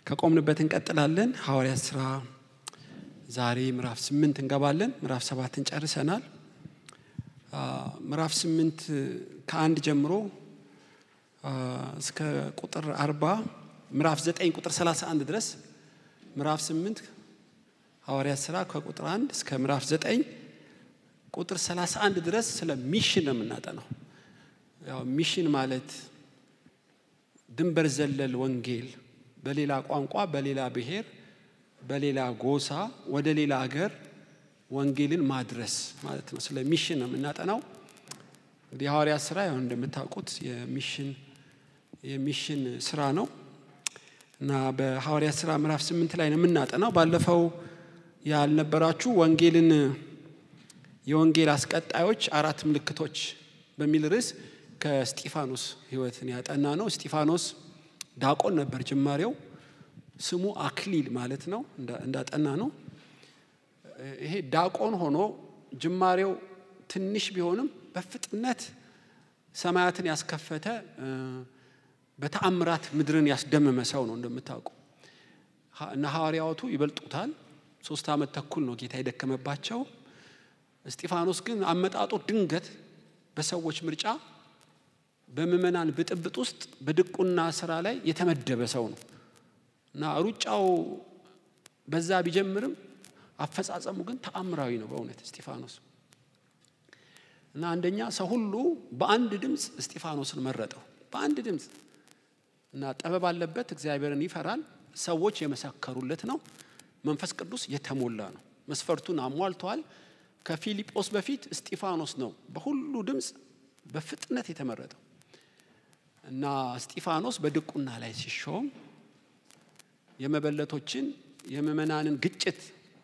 ከቆምንበት እንቀጥላለን። ሐዋርያት ሥራ ዛሬ ምዕራፍ 8 እንገባለን። ምዕራፍ 7ን ጨርሰናል። ምዕራፍ 8 ከ1 ጀምሮ እስከ ቁጥር 40 ምዕራፍ 9 ቁጥር 31 ድረስ ምዕራፍ 8 ሐዋርያት ሥራ ከቁጥር 1 እስከ ምዕራፍ 9 ቁጥር 31 ድረስ ስለ ሚሽን ነው የምናጠናው። ያው ሚሽን ማለት ድንበር ዘለል ወንጌል በሌላ ቋንቋ በሌላ ብሔር በሌላ ጎሳ ወደ ሌላ ሀገር ወንጌልን ማድረስ ማለት ነው። ስለ ሚሽን ነው የምናጠናው። እንግዲህ ሐዋርያት ሥራ ያው እንደምታውቁት የሚሽን ስራ ነው እና በሐዋርያት ሥራ ምዕራፍ 8 ላይ ነው የምናጠናው። ባለፈው ያልነበራችሁ የወንጌል አስቀጣዮች 4 ምልክቶች በሚል ርዕስ ከስጢፋኖስ ሕይወትን ያጠና ነው። ስጢፋኖስ ዲያቆን ነበር ጅማሬው። ስሙ አክሊል ማለት ነው እንዳጠና ነው። ይሄ ዲያቆን ሆኖ ጅማሬው ትንሽ ቢሆንም በፍጥነት ሰማያትን ያስከፈተ በተአምራት ምድርን ያስደመመ ሰው ነው እንደምታውቁ። እና ሐዋርያቱ ይበልጡታል። 3 ዓመት ተኩል ነው ጌታ የደከመባቸው። ስጢፋኖስ ግን አመጣጡ ድንገት በሰዎች ምርጫ በምእመናን ብጥብጥ ውስጥ በድቁና ስራ ላይ የተመደበ ሰው ነው እና ሩጫው በዛ ቢጀምርም አፈጻጸሙ ግን ተአምራዊ ነው በእውነት ስጢፋኖስ። እና አንደኛ ሰው ሁሉ በአንድ ድምጽ ስጢፋኖስን መረጠው። በአንድ ድምጽ እና ጥበብ አለበት፣ እግዚአብሔርን ይፈራል፣ ሰዎች የመሰከሩለት ነው፣ መንፈስ ቅዱስ የተሞላ ነው፣ መስፈርቱን አሟልቷል። ከፊልጶስ በፊት ስጢፋኖስ ነው በሁሉ ድምጽ በፍጥነት የተመረጠው። እና ስጢፋኖስ በድቁና ላይ ሲሾም የመበለቶችን የምእመናንን ግጭት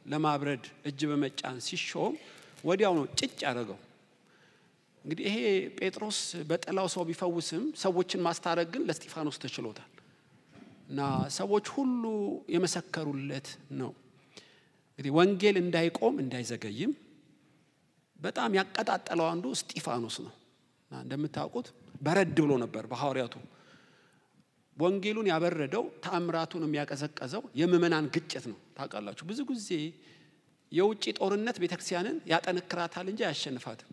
ለማብረድ እጅ በመጫን ሲሾም ወዲያው ነው ጭጭ ያደረገው። እንግዲህ ይሄ ጴጥሮስ በጠላው ሰው ቢፈውስም ሰዎችን ማስታረቅ ግን ለስጢፋኖስ ተችሎታል። እና ሰዎች ሁሉ የመሰከሩለት ነው። እንግዲህ ወንጌል እንዳይቆም እንዳይዘገይም በጣም ያቀጣጠለው አንዱ ስጢፋኖስ ነው። እና እንደምታውቁት በረድ ብሎ ነበር በሐዋርያቱ። ወንጌሉን ያበረደው ተአምራቱን የሚያቀዘቀዘው የምእመናን ግጭት ነው። ታውቃላችሁ ብዙ ጊዜ የውጪ ጦርነት ቤተክርስቲያንን ያጠነክራታል እንጂ አያሸንፋትም።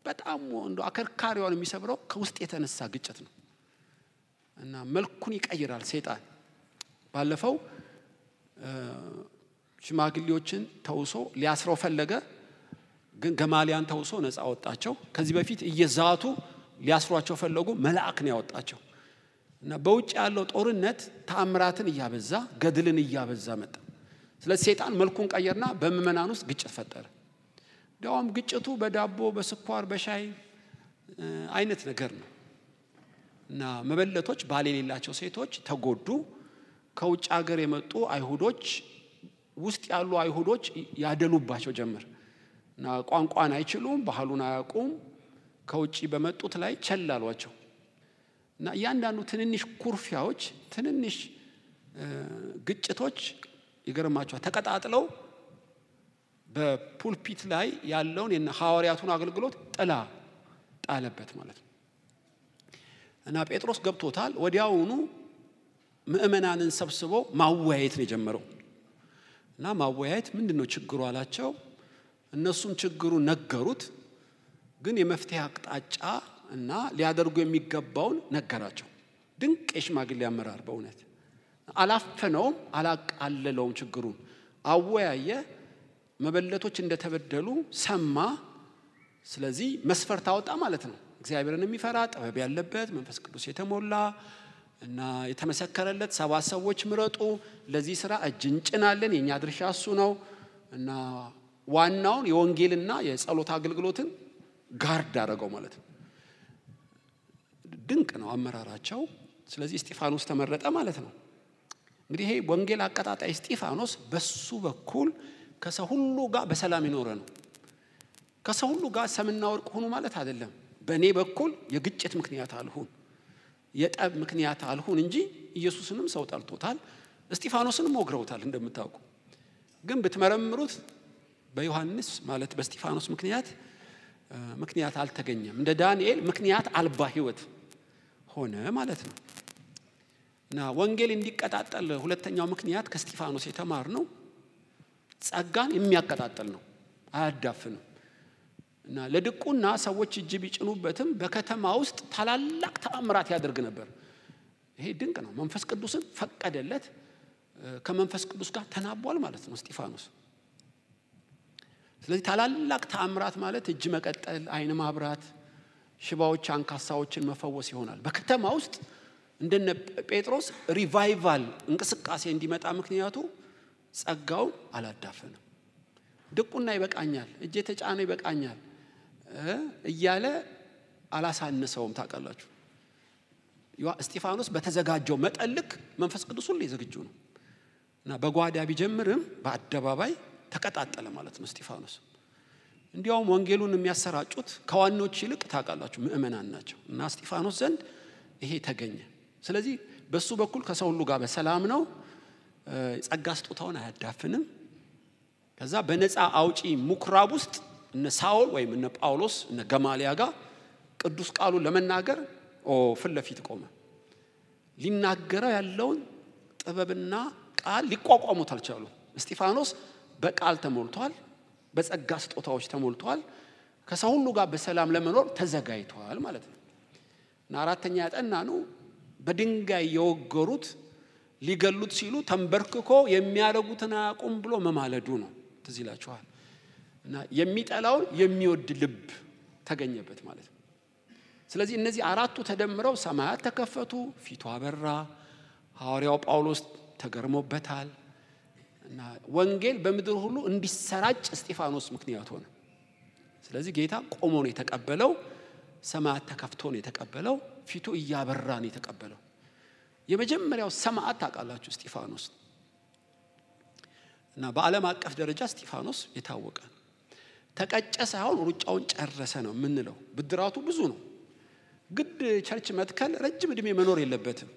በጣም እንደ አከርካሪዋን የሚሰብረው ከውስጥ የተነሳ ግጭት ነው። እና መልኩን ይቀይራል ሰይጣን። ባለፈው ሽማግሌዎችን ተውሶ ሊያስረው ፈለገ፣ ግን ገማሊያን ተውሶ ነፃ አወጣቸው። ከዚህ በፊት እየዛቱ ሊያስሯቸው ፈለጉ፣ መልአክ ነው ያወጣቸው። እና በውጭ ያለው ጦርነት ተአምራትን እያበዛ ገድልን እያበዛ መጣ። ስለዚህ ሰይጣን መልኩን ቀየርና በምእመናን ውስጥ ግጭት ፈጠረ። ዳውም ግጭቱ በዳቦ በስኳር በሻይ አይነት ነገር ነው። እና መበለቶች ባል የሌላቸው ሴቶች ተጎዱ። ከውጭ ሀገር የመጡ አይሁዶች ውስጥ ያሉ አይሁዶች ያደሉባቸው ጀመር። እና ቋንቋን አይችሉም፣ ባህሉን አያውቁም። ከውጪ በመጡት ላይ ቸላሏቸው። እና እያንዳንዱ ትንንሽ ኩርፊያዎች ትንንሽ ግጭቶች ይገርማቸዋል ተቀጣጥለው በፑልፒት ላይ ያለውን የሐዋርያቱን አገልግሎት ጥላ ጣለበት ማለት ነው። እና ጴጥሮስ ገብቶታል። ወዲያውኑ ምእመናንን ሰብስቦ ማወያየት ነው የጀመረው። እና ማወያየት ምንድነው ችግሩ አላቸው። እነሱም ችግሩን ነገሩት። ግን የመፍትሄ አቅጣጫ እና ሊያደርጉ የሚገባውን ነገራቸው። ድንቅ የሽማግሌ አመራር በእውነት አላፈነውም፣ አላቃለለውም። ችግሩን አወያየ። መበለቶች እንደተበደሉ ሰማ። ስለዚህ መስፈርት አወጣ ማለት ነው። እግዚአብሔርን የሚፈራ ጥበብ ያለበት መንፈስ ቅዱስ የተሞላ እና የተመሰከረለት 7 ሰዎች ምረጡ፣ ለዚህ ስራ እጅ እንጭናለን፣ የኛ ድርሻ እሱ ነው። እና ዋናውን የወንጌልና የጸሎት አገልግሎትን ጋርድ አደረገው ማለት ነው። ድንቅ ነው አመራራቸው። ስለዚህ ስጢፋኖስ ተመረጠ ማለት ነው። እንግዲህ ይሄ ወንጌል አቀጣጣይ ስጢፋኖስ በሱ በኩል ከሰው ሁሉ ጋር በሰላም ይኖረ ነው። ከሰው ሁሉ ጋር ሰምና ወርቅ ሆኑ ማለት አይደለም። በእኔ በኩል የግጭት ምክንያት አልሁን፣ የጠብ ምክንያት አልሁን እንጂ ኢየሱስንም ሰው ጠልቶታል፣ ስጢፋኖስንም ወግረውታል እንደምታውቁ። ግን ብትመረምሩት በዮሐንስ ማለት በስጢፋኖስ ምክንያት አልተገኘም። እንደ ዳንኤል ምክንያት አልባ ሕይወት ሆነ ማለት ነው። እና ወንጌል እንዲቀጣጠል ሁለተኛው ምክንያት ከስጢፋኖስ የተማርነው ጸጋን የሚያቀጣጥል ነው፣ አያዳፍንም። እና ለድቁና ሰዎች እጅ ቢጭኑበትም በከተማ ውስጥ ታላላቅ ተአምራት ያደርግ ነበር። ይሄ ድንቅ ነው። መንፈስ ቅዱስን ፈቀደለት፣ ከመንፈስ ቅዱስ ጋር ተናቧል ማለት ነው እስጢፋኖስ። ስለዚህ ታላላቅ ተአምራት ማለት እጅ መቀጠል፣ አይን ማብራት፣ ሽባዎች አንካሳዎችን መፈወስ ይሆናል። በከተማ ውስጥ እንደነ ጴጥሮስ ሪቫይቫል እንቅስቃሴ እንዲመጣ ምክንያቱ ጸጋውን አላዳፈንም። ድቁና ይበቃኛል፣ እጄ ተጫነ ይበቃኛል እያለ አላሳነሰውም። ታውቃላችሁ እስጢፋኖስ በተዘጋጀው መጠልክ መንፈስ ቅዱስ ሁሉ ዝግጁ ነው እና በጓዳ ቢጀምርም በአደባባይ ተቀጣጠለ ማለት ነው እስጢፋኖስ። እንዲያውም ወንጌሉን የሚያሰራጩት ከዋኖች ይልቅ ታውቃላችሁ ምእመናን ናቸው እና እስጢፋኖስ ዘንድ ይሄ ተገኘ። ስለዚህ በሱ በኩል ከሰው ሁሉ ጋር በሰላም ነው፣ ጸጋ ስጦታውን አያዳፍንም። ከዛ በነፃ አውጪ ምኩራብ ውስጥ እነ ሳውል ወይም እነ ጳውሎስ እነ ገማልያ ጋር ቅዱስ ቃሉን ለመናገር ፊት ለፊት ቆመ። ሊናገረው ያለውን ጥበብና ቃል ሊቋቋሙት አልቻሉ። እስጢፋኖስ በቃል ተሞልቷል፣ በጸጋ ስጦታዎች ተሞልቷል፣ ከሰው ሁሉ ጋር በሰላም ለመኖር ተዘጋጅቷል ማለት ነው። እና አራተኛ ያጠናነው በድንጋይ የወገሩት ሊገሉት ሲሉ ተንበርክኮ የሚያረጉትን አቁም ብሎ መማለዱ ነው። ትዝ ይላችኋል። እና የሚጠላውን የሚወድ ልብ ተገኘበት ማለት ነው። ስለዚህ እነዚህ አራቱ ተደምረው ሰማያት ተከፈቱ፣ ፊቱ አበራ፣ ሐዋርያው ጳውሎስ ተገርሞበታል እና ወንጌል በምድር ሁሉ እንዲሰራጭ እስጢፋኖስ ምክንያት ሆነ። ስለዚህ ጌታ ቆሞ ነው የተቀበለው፣ ሰማያት ተከፍቶ ነው የተቀበለው፣ ፊቱ እያበራ ነው የተቀበለው። የመጀመሪያው ሰማዕት ታውቃላችሁ እስጢፋኖስ እና በዓለም አቀፍ ደረጃ እስጢፋኖስ የታወቀ ተቀጨ ሳይሆን ሩጫውን ጨረሰ ነው የምንለው። ብድራቱ ብዙ ነው። ግድ ቸርች መትከል ረጅም እድሜ መኖር የለበትም።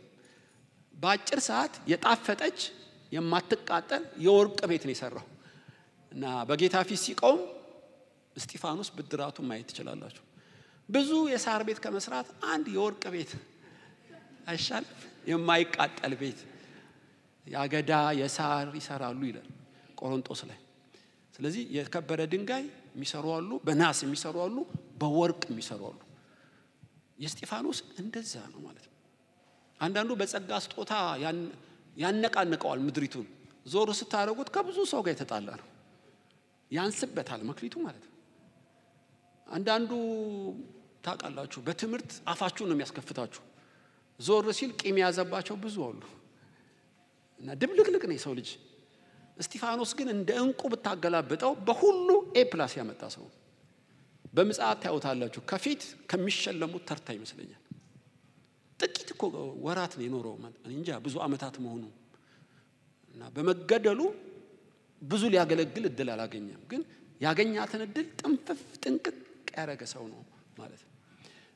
በአጭር ሰዓት የጣፈጠች የማትቃጠል የወርቅ ቤት ነው የሰራው እና በጌታ ፊት ሲቆም እስጢፋኖስ ብድራቱን ማየት ትችላላችሁ። ብዙ የሳር ቤት ከመስራት አንድ የወርቅ ቤት አይሻል? የማይቃጠል ቤት ያገዳ የሳር ይሰራሉ ይላል ቆሮንቶስ ላይ። ስለዚህ የከበረ ድንጋይ የሚሰሩ አሉ፣ በናስ የሚሰሩ አሉ፣ በወርቅ የሚሰሩ አሉ። የእስጢፋኖስ እንደዛ ነው ማለት ነው። አንዳንዱ በጸጋ ስጦታ ያነቃነቀዋል ምድሪቱን። ዞር ስታረጉት ከብዙ ሰው ጋር የተጣላ ነው፣ ያንስበታል መክሊቱ ማለት ነው። አንዳንዱ ታውቃላችሁ በትምህርት አፋችሁን ነው የሚያስከፍታችሁ። ዞር ሲል ቂም ያዘባቸው ብዙ አሉ እና ድብልቅልቅ ነው የሰው ልጅ። እስጢፋኖስ ግን እንደ እንቁ ብታገላብጠው በሁሉ ኤ+ ያመጣ ሰው። በምጽአት ታዩታላችሁ ከፊት ከሚሸለሙት ተርታ ይመስለኛል። ጥቂት እኮ ወራት ነው የኖረው እንጃ ብዙ አመታት መሆኑ እና በመገደሉ ብዙ ሊያገለግል እድል አላገኘም። ግን ያገኛትን እድል ጥንቅቅ ያረገ ሰው ነው ማለት ነው።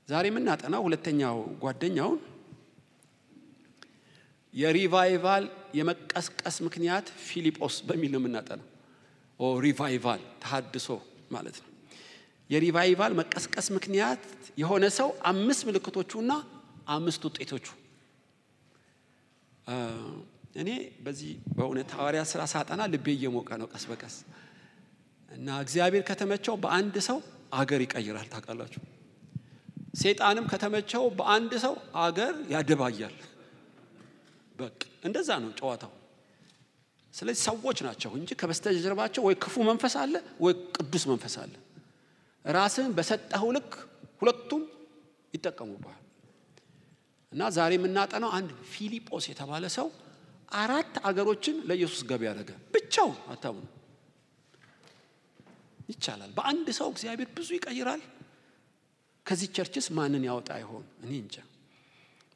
ዛሬ የምናጠናው ሁለተኛው ጓደኛውን የሪቫይቫል የመቀስቀስ ምክንያት ፊልጶስ በሚል ነው የምናጠናው። ሪቫይቫል ተሐድሶ ማለት ነው። የሪቫይቫል መቀስቀስ ምክንያት የሆነ ሰው 5 ምልክቶቹና 5 ውጤቶቹ። እኔ በዚህ በእውነት ሐዋርያ ሥራ ሳጠና ልቤ እየሞቀ ነው ቀስ በቀስ እና እግዚአብሔር ከተመቸው በአንድ ሰው አገር ይቀይራል ታውቃላችሁ። ሰይጣንም ከተመቸው በአንድ ሰው አገር ያደባያል። በቃ እንደዛ ነው ጨዋታው። ስለዚህ ሰዎች ናቸው እንጂ ከበስተጀርባቸው ወይ ክፉ መንፈስ አለ ወይ ቅዱስ መንፈስ አለ። ራስን በሰጠው ልክ ሁለቱም ይጠቀሙባል። እና ዛሬ የምናጠናው አንድ ፊልጶስ የተባለ ሰው 4 አገሮችን ለኢየሱስ ገብ ያደረገ ብቻው አታውኑ። ይቻላል። በአንድ ሰው እግዚአብሔር ብዙ ይቀይራል። ከዚህ ቸርችስ ማንን ያወጣ ይሆን? እኔ እንጃ።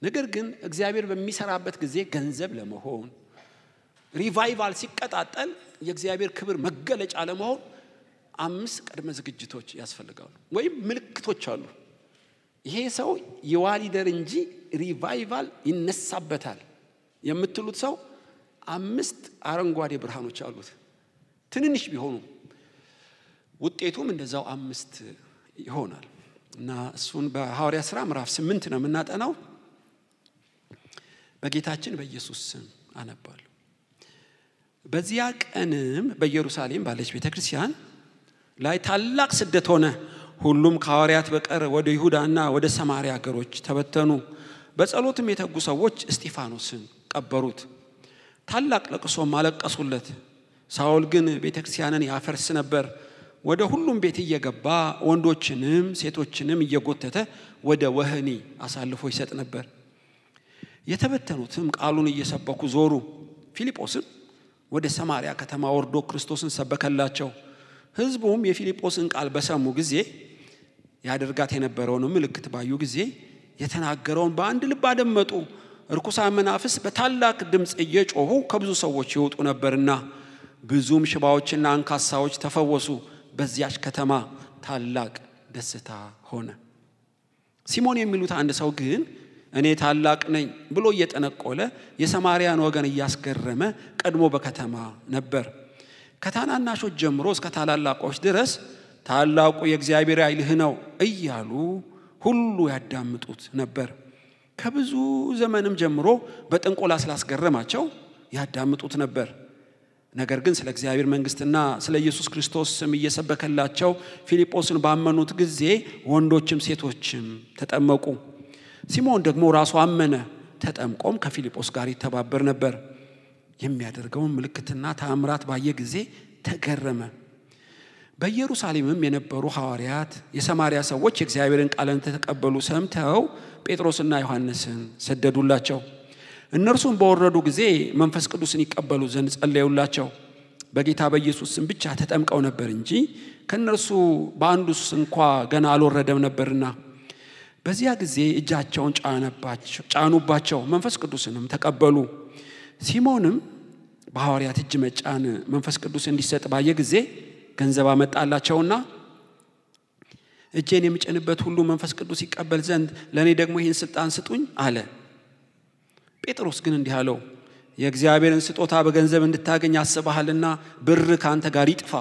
ነገር ግን እግዚአብሔር በሚሰራበት ጊዜ ገንዘብ ለመሆን ሪቫይቫል ሲቀጣጠል የእግዚአብሔር ክብር መገለጫ ለመሆን 5 ቅድመ ዝግጅቶች ያስፈልጋሉ ወይም ምልክቶች አሉ። ይሄ ሰው የዋሊደር እንጂ ሪቫይቫል ይነሳበታል የምትሉት ሰው 5 አረንጓዴ ብርሃኖች አሉት። ትንንሽ ቢሆኑ ውጤቱም እንደዛው 5 ይሆናል። እና እሱን በሐዋርያ ሥራ ምዕራፍ 8 ነው የምናጠናው። በጌታችን በኢየሱስ ስም አነባለሁ። በዚያ ቀንም በኢየሩሳሌም ባለች ቤተክርስቲያን ላይ ታላቅ ስደት ሆነ። ሁሉም ከሐዋርያት በቀር ወደ ይሁዳና ወደ ሰማርያ ሀገሮች ተበተኑ። በጸሎትም የተጉ ሰዎች እስጢፋኖስን ቀበሩት። ታላቅ ለቅሶም አለቀሱለት። ሳኦል ግን ቤተክርስቲያንን ያፈርስ ነበር። ወደ ሁሉም ቤት እየገባ ወንዶችንም ሴቶችንም እየጎተተ ወደ ወህኒ አሳልፎ ይሰጥ ነበር። የተበተኑትም ቃሉን እየሰበኩ ዞሩ። ፊልጶስም ወደ ሰማርያ ከተማ ወርዶ ክርስቶስን ሰበከላቸው። ሕዝቡም የፊልጶስን ቃል በሰሙ ጊዜ ያደርጋት የነበረውን ምልክት ባዩ ጊዜ የተናገረውን በአንድ ልብ አደመጡ። ርኩሳን መናፍስት በታላቅ ድምፅ እየጮሁ ከብዙ ሰዎች ይወጡ ነበርና ብዙም ሽባዎችና አንካሳዎች ተፈወሱ። በዚያች ከተማ ታላቅ ደስታ ሆነ። ሲሞን የሚሉት አንድ ሰው ግን እኔ ታላቅ ነኝ ብሎ እየጠነቆለ የሰማርያን ወገን እያስገረመ ቀድሞ በከተማ ነበር። ከታናናሾች ጀምሮ እስከ ታላላቆች ድረስ ታላቁ የእግዚአብሔር ኃይል ነው እያሉ ሁሉ ያዳምጡት ነበር። ከብዙ ዘመንም ጀምሮ በጥንቆላ ስላስገረማቸው ያዳምጡት ነበር። ነገር ግን ስለ እግዚአብሔር መንግስትና ስለ ኢየሱስ ክርስቶስ ስም እየሰበከላቸው ፊልጶስን ባመኑት ጊዜ ወንዶችም ሴቶችም ተጠመቁ። ሲሞን ደግሞ ራሱ አመነ፣ ተጠምቆም ከፊልጶስ ጋር ይተባበር ነበር። የሚያደርገውን ምልክትና ተአምራት ባየ ጊዜ ተገረመ። በኢየሩሳሌምም የነበሩ ሐዋርያት የሰማርያ ሰዎች የእግዚአብሔርን ቃል ተቀበሉ ሰምተው ጴጥሮስና ዮሐንስን ሰደዱላቸው። እነርሱም በወረዱ ጊዜ መንፈስ ቅዱስን ይቀበሉ ዘንድ ጸለዩላቸው። በጌታ በኢየሱስ ስም ብቻ ተጠምቀው ነበር እንጂ ከነርሱ በአንዱስ እንኳ ገና አልወረደም ነበርና። በዚያ ጊዜ እጃቸውን ጫኑባቸው፣ መንፈስ ቅዱስንም ተቀበሉ። ሲሞንም በሐዋርያት እጅ መጫን መንፈስ ቅዱስ እንዲሰጥ ባየ ጊዜ ገንዘብ አመጣላቸውና እጄን የሚጭንበት ሁሉ መንፈስ ቅዱስ ይቀበል ዘንድ ለኔ ደግሞ ይህን ስልጣን ስጡኝ አለ። ጴጥሮስ ግን እንዲህ አለው፣ የእግዚአብሔርን ስጦታ በገንዘብ እንድታገኝ አስበሃልና ብር ካንተ ጋር ይጥፋ።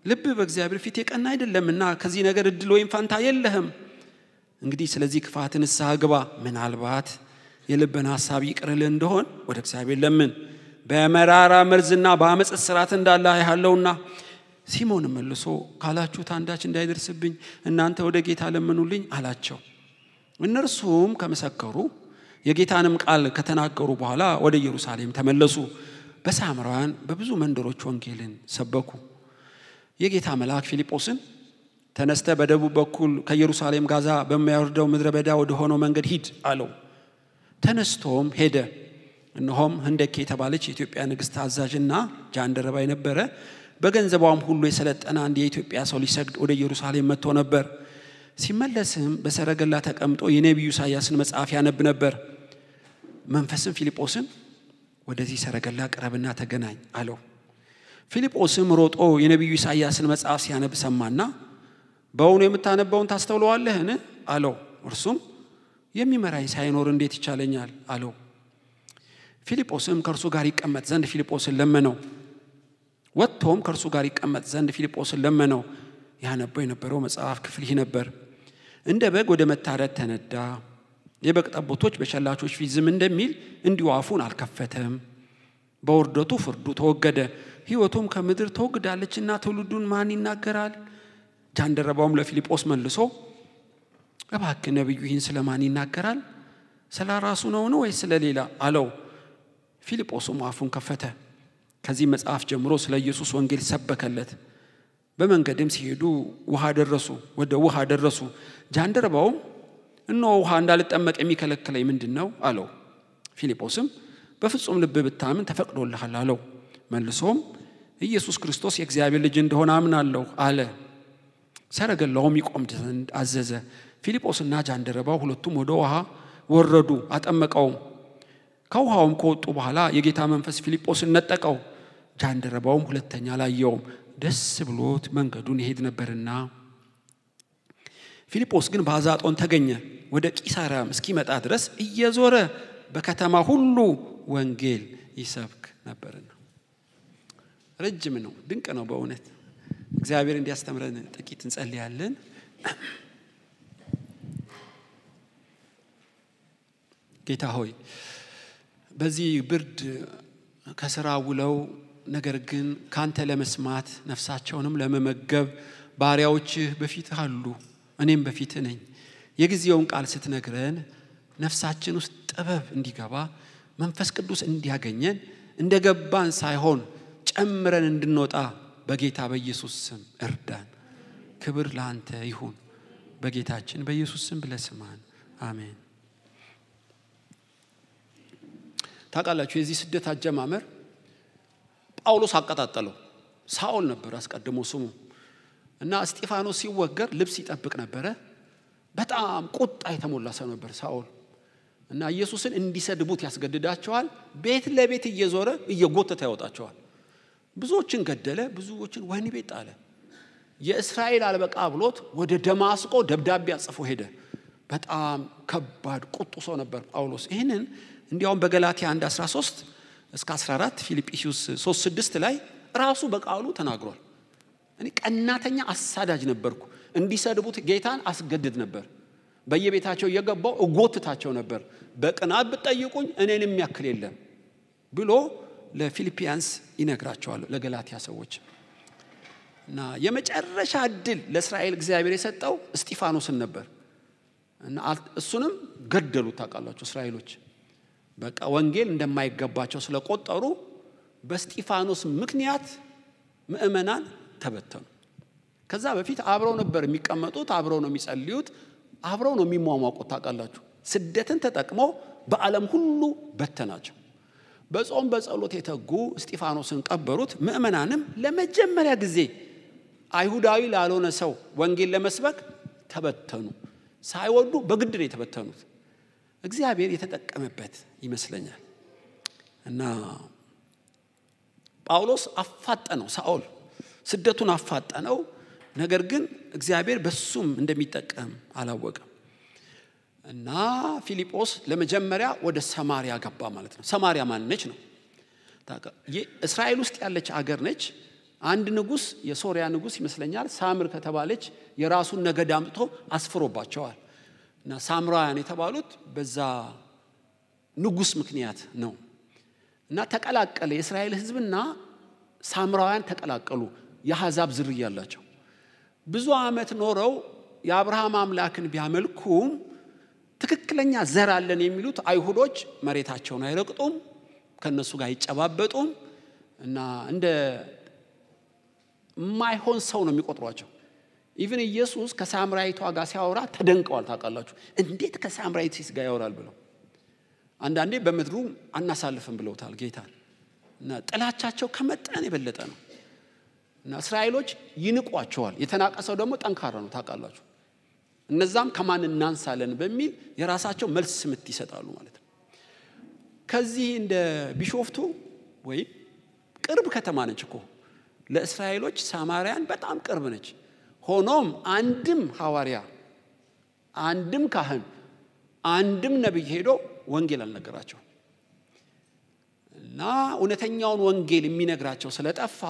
ልብ በእግዚአብሔር ፊት የቀና አይደለምና ከዚህ ነገር እድል ወይም ፋንታ የለህም። እንግዲህ ስለዚህ ክፋት ንስሐ ግባ፣ ምናልባት የልብን ሐሳብ ይቅርልህ እንደሆን ወደ እግዚአብሔር ለምን። በመራራ መርዝና በአመጽ እስራት እንዳለ አያለሁና። ሲሞን መልሶ ካላችሁት አንዳች እንዳይደርስብኝ እናንተ ወደ ጌታ ለምኑልኝ አላቸው። እነርሱም ከመሰከሩ የጌታንም ቃል ከተናገሩ በኋላ ወደ ኢየሩሳሌም ተመለሱ። በሳምራውያን በብዙ መንደሮች ወንጌልን ሰበኩ። የጌታ መልአክ ፊልጶስን ተነስተ በደቡብ በኩል ከኢየሩሳሌም ጋዛ በሚያወርደው ምድረ በዳ ወደ ሆነው መንገድ ሂድ አለው። ተነስቶም ሄደ። እነሆም ህንደኬ የተባለች የኢትዮጵያ ንግሥት አዛዥና ጃንደረባ የነበረ በገንዘቧም ሁሉ የሰለጠነ አንድ የኢትዮጵያ ሰው ሊሰግድ ወደ ኢየሩሳሌም መጥቶ ነበር። ሲመለስም በሰረገላ ተቀምጦ የነቢዩ ኢሳይያስን መጽሐፍ ያነብ ነበር። መንፈስም ፊልጶስን ወደዚህ ሰረገላ ቅረብና ተገናኝ አለው። ፊልጶስም ሮጦ የነቢዩ ኢሳይያስን መጽሐፍ ሲያነብ ሰማና በእውኑ የምታነበውን ታስተውለዋለህን አለው። እርሱም የሚመራኝ ሳይኖር እንዴት ይቻለኛል አለው። ፊልጶስም ከእርሱ ጋር ይቀመጥ ዘንድ ፊልጶስን ለመነው። ወጥቶም ከእርሱ ጋር ይቀመጥ ዘንድ ፊልጶስን ለመነው። ያነበው የነበረው መጽሐፍ ክፍል ይህ ነበር። እንደ በግ ወደ መታረድ ተነዳ። የበግ ጠቦቶች በሸላቾች ፊት ዝም እንደሚል እንዲሁ አፉን አልከፈተም። በውርደቱ ፍርዱ ተወገደ፣ ሕይወቱም ከምድር ተወግዳለችና ትውልዱን ማን ይናገራል? ጃንደረባውም ለፊልጶስ መልሶ እባክህ ነቢዩ ይህን ስለማን ይናገራል? ስለ ራሱ ነውን ወይስ ስለ ሌላ አለው። ፊልጶስም አፉን ከፈተ። ከዚህ መጽሐፍ ጀምሮ ስለ ኢየሱስ ወንጌል ሰበከለት። በመንገድም ሲሄዱ ወደ ውሃ ደረሱ። ጃንደረባውም እነሆ ውሃ እንዳልጠመቅ የሚከለክለኝ ምንድነው አለው። ፊልጶስም በፍጹም ልብ ብታምን ተፈቅዶልሃል አለው። መልሶም ኢየሱስ ክርስቶስ የእግዚአብሔር ልጅ እንደሆነ አምናለሁ አለ። ሰረገላውም ይቆም ዘንድ አዘዘ። ፊልጶስና ጃንደረባው ሁለቱም ወደ ውሃ ወረዱ፣ አጠመቀውም። ከውሃውም ከወጡ በኋላ የጌታ መንፈስ ፊልጶስን ነጠቀው። ጃንደረባውም ሁለተኛ አላየውም፣ ደስ ብሎት መንገዱን ይሄድ ነበርና። ፊልጶስ ግን በአዛጦን ተገኘ። ወደ ቂሳርያም እስኪመጣ ድረስ እየዞረ በከተማ ሁሉ ወንጌል ይሰብክ ነበርና። ረጅም ነው፣ ድንቅ ነው በእውነት። እግዚአብሔር እንዲያስተምረን ጥቂት እንጸልያለን። ጌታ ሆይ በዚህ ብርድ ከስራ ውለው ነገር ግን ካንተ ለመስማት ነፍሳቸውንም ለመመገብ ባሪያዎችህ በፊትህ አሉ፣ እኔም በፊትህ ነኝ። የጊዜውን ቃል ስትነግረን ነፍሳችን ውስጥ ጥበብ እንዲገባ መንፈስ ቅዱስ እንዲያገኘን እንደገባን ሳይሆን ጨምረን እንድንወጣ በጌታ በኢየሱስ ስም እርዳን። ክብር ላንተ ይሁን። በጌታችን በኢየሱስ ስም ብለህ ስማን። አሜን። ታውቃላችሁ የዚህ ስደት አጀማመር ጳውሎስ አቀጣጠለው። ሳኦል ነበር አስቀድሞ ስሙ እና እስጢፋኖስ ሲወገር ልብስ ይጠብቅ ነበር። በጣም ቁጣ የተሞላ ሰው ነበር ሳኦል እና ኢየሱስን እንዲሰድቡት ያስገድዳቸዋል። ቤት ለቤት እየዞረ እየጎተተ ያወጣቸዋል። ብዙዎችን ገደለ፣ ብዙዎችን ወህኒ ቤት ጣለ። የእስራኤል አልበቃ ብሎት ወደ ደማስቆ ደብዳቤ አጽፎ ሄደ። በጣም ከባድ ቁጡ ሰው ነበር ጳውሎስ። ይሄንን እንዲያውም በገላትያ 1:13 እስከ 14 ፊልጵስዩስ 3:6 ላይ ራሱ በቃሉ ተናግሯል። እኔ ቀናተኛ አሳዳጅ ነበርኩ፣ እንዲሰድቡት ጌታን አስገድድ ነበር፣ በየቤታቸው እየገባው እጎትታቸው ነበር፣ በቅናት ብትጠይቁኝ እኔንም ያክል የለም ብሎ ለፊልጵያንስ ይነግራቸዋል፣ ለገላትያ ሰዎች። እና የመጨረሻ ዕድል ለእስራኤል እግዚአብሔር የሰጠው እስጢፋኖስን ነበር እና እሱንም ገደሉት። ታውቃላችሁ እስራኤሎች በቃ ወንጌል እንደማይገባቸው ስለቆጠሩ በእስጢፋኖስ ምክንያት ምእመናን ተበተኑ። ከዛ በፊት አብረው ነበር የሚቀመጡት፣ አብረው ነው የሚጸልዩት፣ አብረው ነው የሚሟሟቁት። ታውቃላችሁ ስደትን ተጠቅሞ በዓለም ሁሉ በተናቸው። በጾም በጸሎት የተጉ እስጢፋኖስን ቀበሩት። ምእመናንም ለመጀመሪያ ጊዜ አይሁዳዊ ላልሆነ ሰው ወንጌል ለመስበክ ተበተኑ። ሳይወዱ በግድ ነው የተበተኑት። እግዚአብሔር የተጠቀመበት ይመስለኛል። እና ጳውሎስ አፋጠነው፣ ሳኦል ስደቱን አፋጠነው። ነገር ግን እግዚአብሔር በሱም እንደሚጠቀም አላወቀም። እና ፊልጶስ ለመጀመሪያ ወደ ሰማሪያ ገባ ማለት ነው። ሰማሪያ ማን ነች ነው? እስራኤል ውስጥ ያለች አገር ነች። አንድ ንጉስ፣ የሶሪያ ንጉስ ይመስለኛል፣ ሳምር ከተባለች የራሱን ነገድ አምጥቶ አስፍሮባቸዋል። እና ሳምራውያን የተባሉት በዛ ንጉስ ምክንያት ነው። እና ተቀላቀለ የእስራኤል ህዝብና ሳምራውያን ተቀላቀሉ። የአሕዛብ ዝርያ ያላቸው ብዙ ዓመት ኖረው የአብርሃም አምላክን ቢያመልኩም ትክክለኛ ዘር አለን የሚሉት አይሁዶች መሬታቸውን አይረግጡም፣ ከነሱ ጋር አይጨባበጡም እና እንደ ማይሆን ሰው ነው የሚቆጥሯቸው። ኢቭን ኢየሱስ ከሳምራዊቷ ጋር ሲያወራ ተደንቀዋል። ታውቃላችሁ እንዴት ከሳምራዊት ሴት ጋር ያወራል ብለው። አንዳንዴ በምድሩ አናሳልፍም ብለውታል ጌታን። እና ጥላቻቸው ከመጠን የበለጠ ነው። እና እስራኤሎች ይንቋቸዋል። የተናቀሰው ደግሞ ጠንካራ ነው። ታውቃላችሁ እነዛም ከማን እናንሳለን በሚል የራሳቸው መልስ ምት ይሰጣሉ ማለት ነው። ከዚህ እንደ ቢሾፍቱ ወይ ቅርብ ከተማ ነች እኮ ለእስራኤሎች ሳማሪያን በጣም ቅርብ ነች። ሆኖም አንድም ሐዋርያ፣ አንድም ካህን፣ አንድም ነብይ ሄዶ ወንጌል አልነገራቸው እና እውነተኛውን ወንጌል የሚነግራቸው ስለጠፋ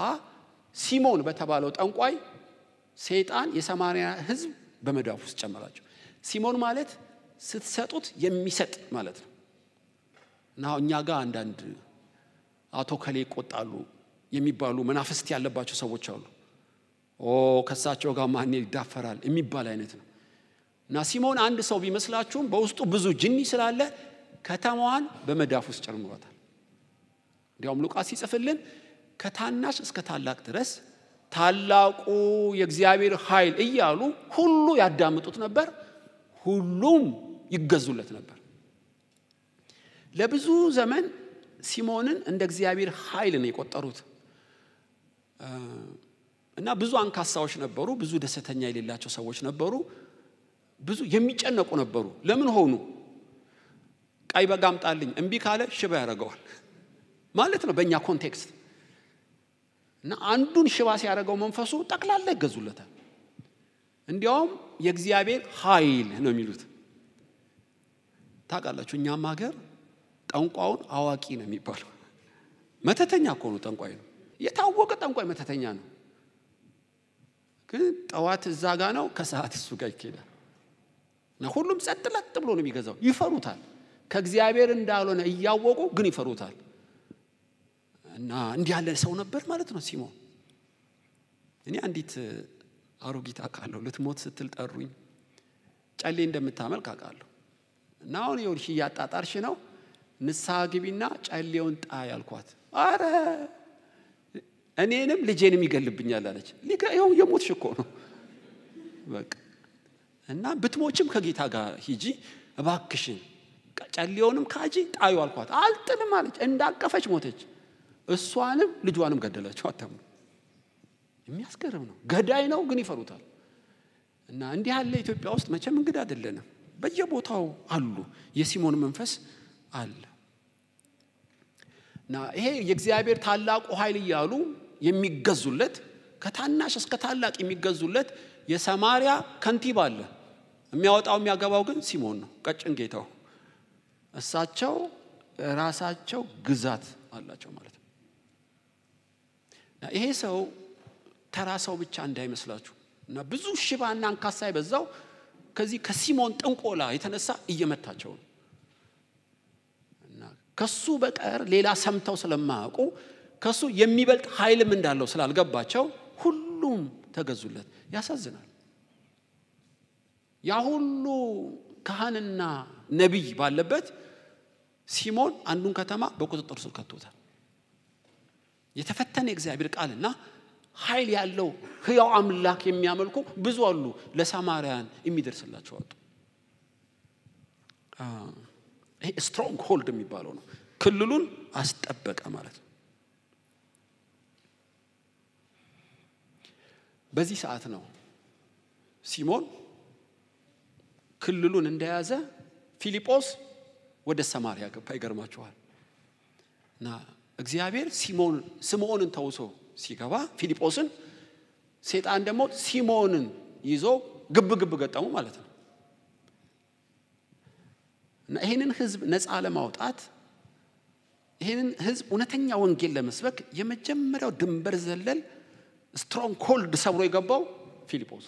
ሲሞን በተባለው ጠንቋይ ሰይጣን የሰማሪያ ህዝብ በመዳፍ ውስጥ ጨመራቸው። ሲሞን ማለት ስትሰጡት የሚሰጥ ማለት ነው። እና እኛ ጋር አንዳንድ አቶ ከሌ ይቆጣሉ የሚባሉ መናፍስት ያለባቸው ሰዎች አሉ። ከሳቸው ጋር ማን ይዳፈራል የሚባል አይነት ነው። እና ሲሞን አንድ ሰው ቢመስላችሁም በውስጡ ብዙ ጅኒ ስላለ ከተማዋን በመዳፍ ውስጥ ጨምሯታል። እንዲያውም ሉቃስ ይጽፍልን ከታናሽ እስከ ታላቅ ድረስ ታላቁ የእግዚአብሔር ኃይል እያሉ ሁሉ ያዳምጡት ነበር፣ ሁሉም ይገዙለት ነበር። ለብዙ ዘመን ሲሞንን እንደ እግዚአብሔር ኃይል ነው የቆጠሩት። እና ብዙ አንካሳዎች ነበሩ፣ ብዙ ደስተኛ የሌላቸው ሰዎች ነበሩ፣ ብዙ የሚጨነቁ ነበሩ። ለምን ሆኑ? ቀይ በግ አምጣልኝ እምቢ ካለ ሽባ ያደርገዋል ማለት ነው በእኛ ኮንቴክስት። እና አንዱን ሽባ ሲያደርገው መንፈሱ ጠቅላላ ይገዙለታል። እንዲያውም የእግዚአብሔር ኃይል ነው የሚሉት። ታውቃላችሁ እኛም ሀገር ጠንቋውን አዋቂ ነው የሚባለው። መተተኛ እኮ ነው ጠንቋይ ነው፣ የታወቀ ጠንቋይ መተተኛ ነው። ግን ጠዋት እዛ ጋ ነው፣ ከሰዓት እሱ ጋር ይኬዳል። እና ሁሉም ጸጥ ለጥ ብሎ ነው የሚገዛው። ይፈሩታል። ከእግዚአብሔር እንዳልሆነ እያወቁ ግን ይፈሩታል። እና እንዲህ ያለ ሰው ነበር ማለት ነው ሲሞን። እኔ አንዲት አሮጊት አውቃለሁ ልትሞት ስትል ጠሩኝ። ጨሌ እንደምታመልክ አውቃለሁ። እና አሁን ይኸውልሽ እያጣጣርሽ ነው ንስሐ ግቢና ጨሌውን ጣይ አልኳት። አረ እኔንም ልጄንም ይገልብኛል አለች። ይኸው የሞትሽ እኮ ነው በቃ። እና ብትሞችም ከጌታ ጋር ሂጂ እባክሽን ጨሌውንም ካጂ ጣዩ አልኳት። አልጥልም አለች። እንዳቀፈች ሞተች። እሷንም ልጇንም ገደለችው። አታምኑ። የሚያስገርም ነው። ገዳይ ነው ግን ይፈሩታል። እና እንዲህ ያለ ኢትዮጵያ ውስጥ መቼም እንግዳ አይደለንም። በየቦታው አሉ። የሲሞን መንፈስ አለ። እና ይሄ የእግዚአብሔር ታላቁ ኃይል እያሉ የሚገዙለት ከታናሽ እስከ ታላቅ የሚገዙለት የሰማሪያ ከንቲባ አለ። የሚያወጣው የሚያገባው ግን ሲሞን ነው፣ ቀጭን ጌታው። እሳቸው ራሳቸው ግዛት አላቸው ማለት ነው። ይሄ ሰው ተራ ሰው ብቻ እንዳይመስላችሁ። እና ብዙ ሽባና አንካሳ ይበዛው ከዚህ ከሲሞን ጥንቆላ የተነሳ እየመታቸው ነው። እና ከሱ በቀር ሌላ ሰምተው ስለማያውቁ ከሱ የሚበልጥ ኃይልም እንዳለው ስላልገባቸው ሁሉም ተገዙለት። ያሳዝናል። ያ ሁሉ ካህንና ነቢይ ባለበት ሲሞን አንዱን ከተማ በቁጥጥር ስር ከቶታል። የተፈተነ እግዚአብሔር ቃልና ኃይል ያለው ሕያው አምላክ የሚያመልኩ ብዙ አሉ። ለሳማርያን የሚደርስላቸው አጡ። ይሄ ስትሮንግ ሆልድ የሚባለው ነው። ክልሉን አስጠበቀ ማለት ነው። በዚህ ሰዓት ነው ሲሞን ክልሉን እንደያዘ ፊልጶስ ወደ ሰማርያ ገባ። ይገርማችኋል። እና እግዚአብሔር ስምዖንን ተውሶ ሲገባ ፊልጶስን፣ ሰይጣን ደግሞ ሲሞንን ይዞ ግብ ገጠሙ ማለት ነው። እና ይሄንን ህዝብ ነፃ ለማውጣት ይሄንን ህዝብ እውነተኛ ወንጌል ለመስበክ የመጀመሪያው ድንበር ዘለል ስትሮንግ ኮልድ ሰብሮ የገባው ፊልጶስ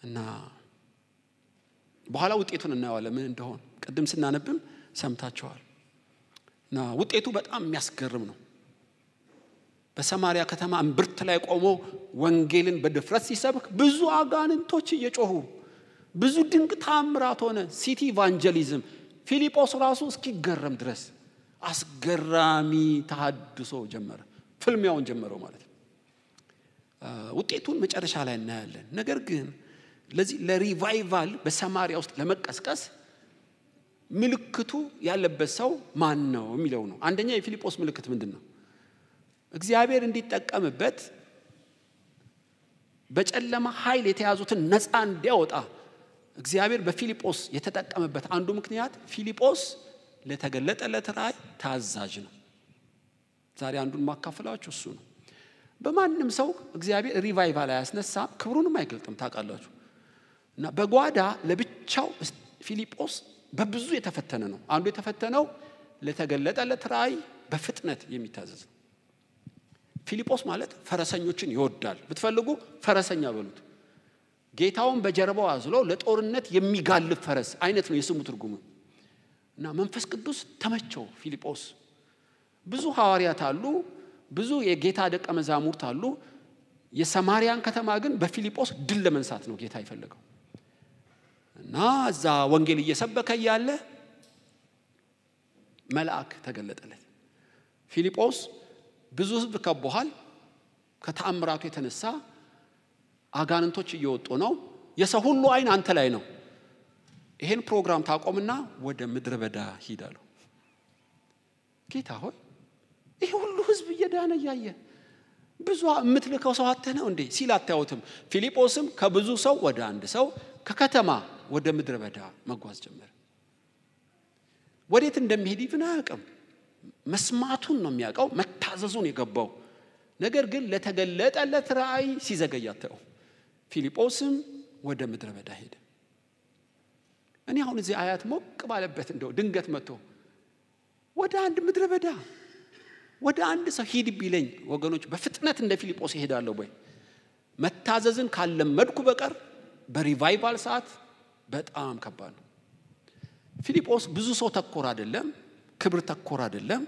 እና በኋላ ውጤቱን እናየዋለን ምን እንደሆነ። ቀደም ስናነብም ሰምታችኋል። እና ውጤቱ በጣም የሚያስገርም ነው። በሰማርያ ከተማ እምብርት ላይ ቆሞ ወንጌልን በድፍረት ሲሰብክ ብዙ አጋንንቶች እየጮሁ ብዙ ድንቅ ታምራት ሆነ። ሲቲ ኢቫንጀሊዝም ፊልጶስ ራሱ እስኪገረም ድረስ አስገራሚ ተሐድሶ ጀመረ። ፍልሚያውን ጀመረው ማለት ነው። ውጤቱን መጨረሻ ላይ እናያለን። ነገር ግን ለዚህ ለሪቫይቫል በሰማርያ ውስጥ ለመቀስቀስ ምልክቱ ያለበት ሰው ማን ነው የሚለው ነው። አንደኛ የፊልጶስ ምልክት ምንድነው? እግዚአብሔር እንዲጠቀምበት በጨለማ ኃይል የተያዙትን ነፃ እንዲያወጣ እግዚአብሔር በፊልጶስ የተጠቀመበት አንዱ ምክንያት ፊልጶስ ለተገለጠለት ራእይ ታዛዥ ነው። ዛሬ አንዱን ማካፈላችሁ እሱ ነው። በማንም ሰው እግዚአብሔር ሪቫይቫል ያስነሳ ክብሩንም አይገልጥም ታውቃላችሁ። እና በጓዳ ለብቻው ፊልጶስ በብዙ የተፈተነ ነው። አንዱ የተፈተነው ለተገለጠለት ራእይ በፍጥነት የሚታዘዝ ነው። ፊልጶስ ማለት ፈረሰኞችን ይወዳል። ብትፈልጉ ፈረሰኛ በሉት። ጌታውን በጀርባው አዝሎ ለጦርነት የሚጋልብ ፈረስ አይነት ነው የስሙ ትርጉሙ። እና መንፈስ ቅዱስ ተመቸው ፊልጶስ። ብዙ ሐዋርያት አሉ፣ ብዙ የጌታ ደቀ መዛሙርት አሉ። የሰማርያን ከተማ ግን በፊልጶስ ድል ለመንሳት ነው ጌታ ይፈልገው። እና እዛ ወንጌል እየሰበከ ያለ መልአክ ተገለጠለት። ፊልጶስ ብዙ ህዝብ ከቦሃል፣ ከተአምራቱ የተነሳ አጋንንቶች እየወጡ ነው፣ የሰው ሁሉ አይን አንተ ላይ ነው። ይሄን ፕሮግራም ታቆምና ወደ ምድረ በዳ ሂድ አለው። ጌታ ሆይ ይሄ ሁሉ ህዝብ እየዳነ ያየ ብዙ የምትልከው ሰው አጥተህ ነው እንዴ ሲል አታዩትም? ፊልጶስም ከብዙ ሰው ወደ አንድ ሰው ከከተማ ወደ ምድረ በዳ መጓዝ ጀመረ። ወዴት እንደሚሄድ ይብና አያውቅም። መስማቱን ነው የሚያውቀው፣ መታዘዙን የገባው። ነገር ግን ለተገለጠለት ራእይ ሲዘገይ አታየው። ፊልጶስም ወደ ምድረ በዳ ሄደ። እኔ አሁን እዚህ አያት ሞቅ ባለበት እንደው ድንገት መጥቶ ወደ አንድ ምድረ በዳ ወደ አንድ ሰው ሂድ ቢለኝ ወገኖች በፍጥነት እንደ ፊልጶስ ይሄዳለሁ ወይ? መታዘዝን ካለመድኩ በቀር በሪቫይቫል ሰዓት በጣም ከባድ ነው። ፊልጶስ ብዙ ሰው ተኮር አይደለም፣ ክብር ተኮር አይደለም።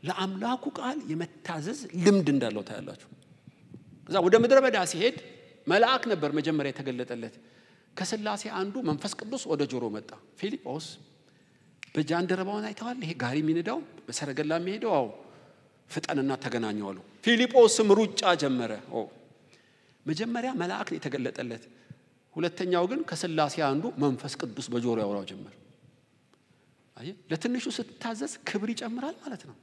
ለአምላኩ ቃል የመታዘዝ ልምድ እንዳለው ታያላችሁ። እዛ ወደ ምድረ በዳ ሲሄድ መልአክ ነበር መጀመሪያ የተገለጠለት። ከሥላሴ አንዱ መንፈስ ቅዱስ ወደ ጆሮ መጣ። ፊልጶስ በጃንደረባውን አይተዋል? ይሄ ጋሪ የሚነዳው በሰረገላ የሚሄደው አዎ፣ ፍጠንና ተገናኘው አሉ። ፊልጶስም ሩጫ ጀመረ። መጀመሪያ መልአክ ነው የተገለጠለት። ሁለተኛው ግን ከሥላሴ አንዱ መንፈስ ቅዱስ በጆሮ ያወራው ጀመረ። አይ ለትንሹ ስትታዘዝ ክብር ይጨምራል ማለት ነው።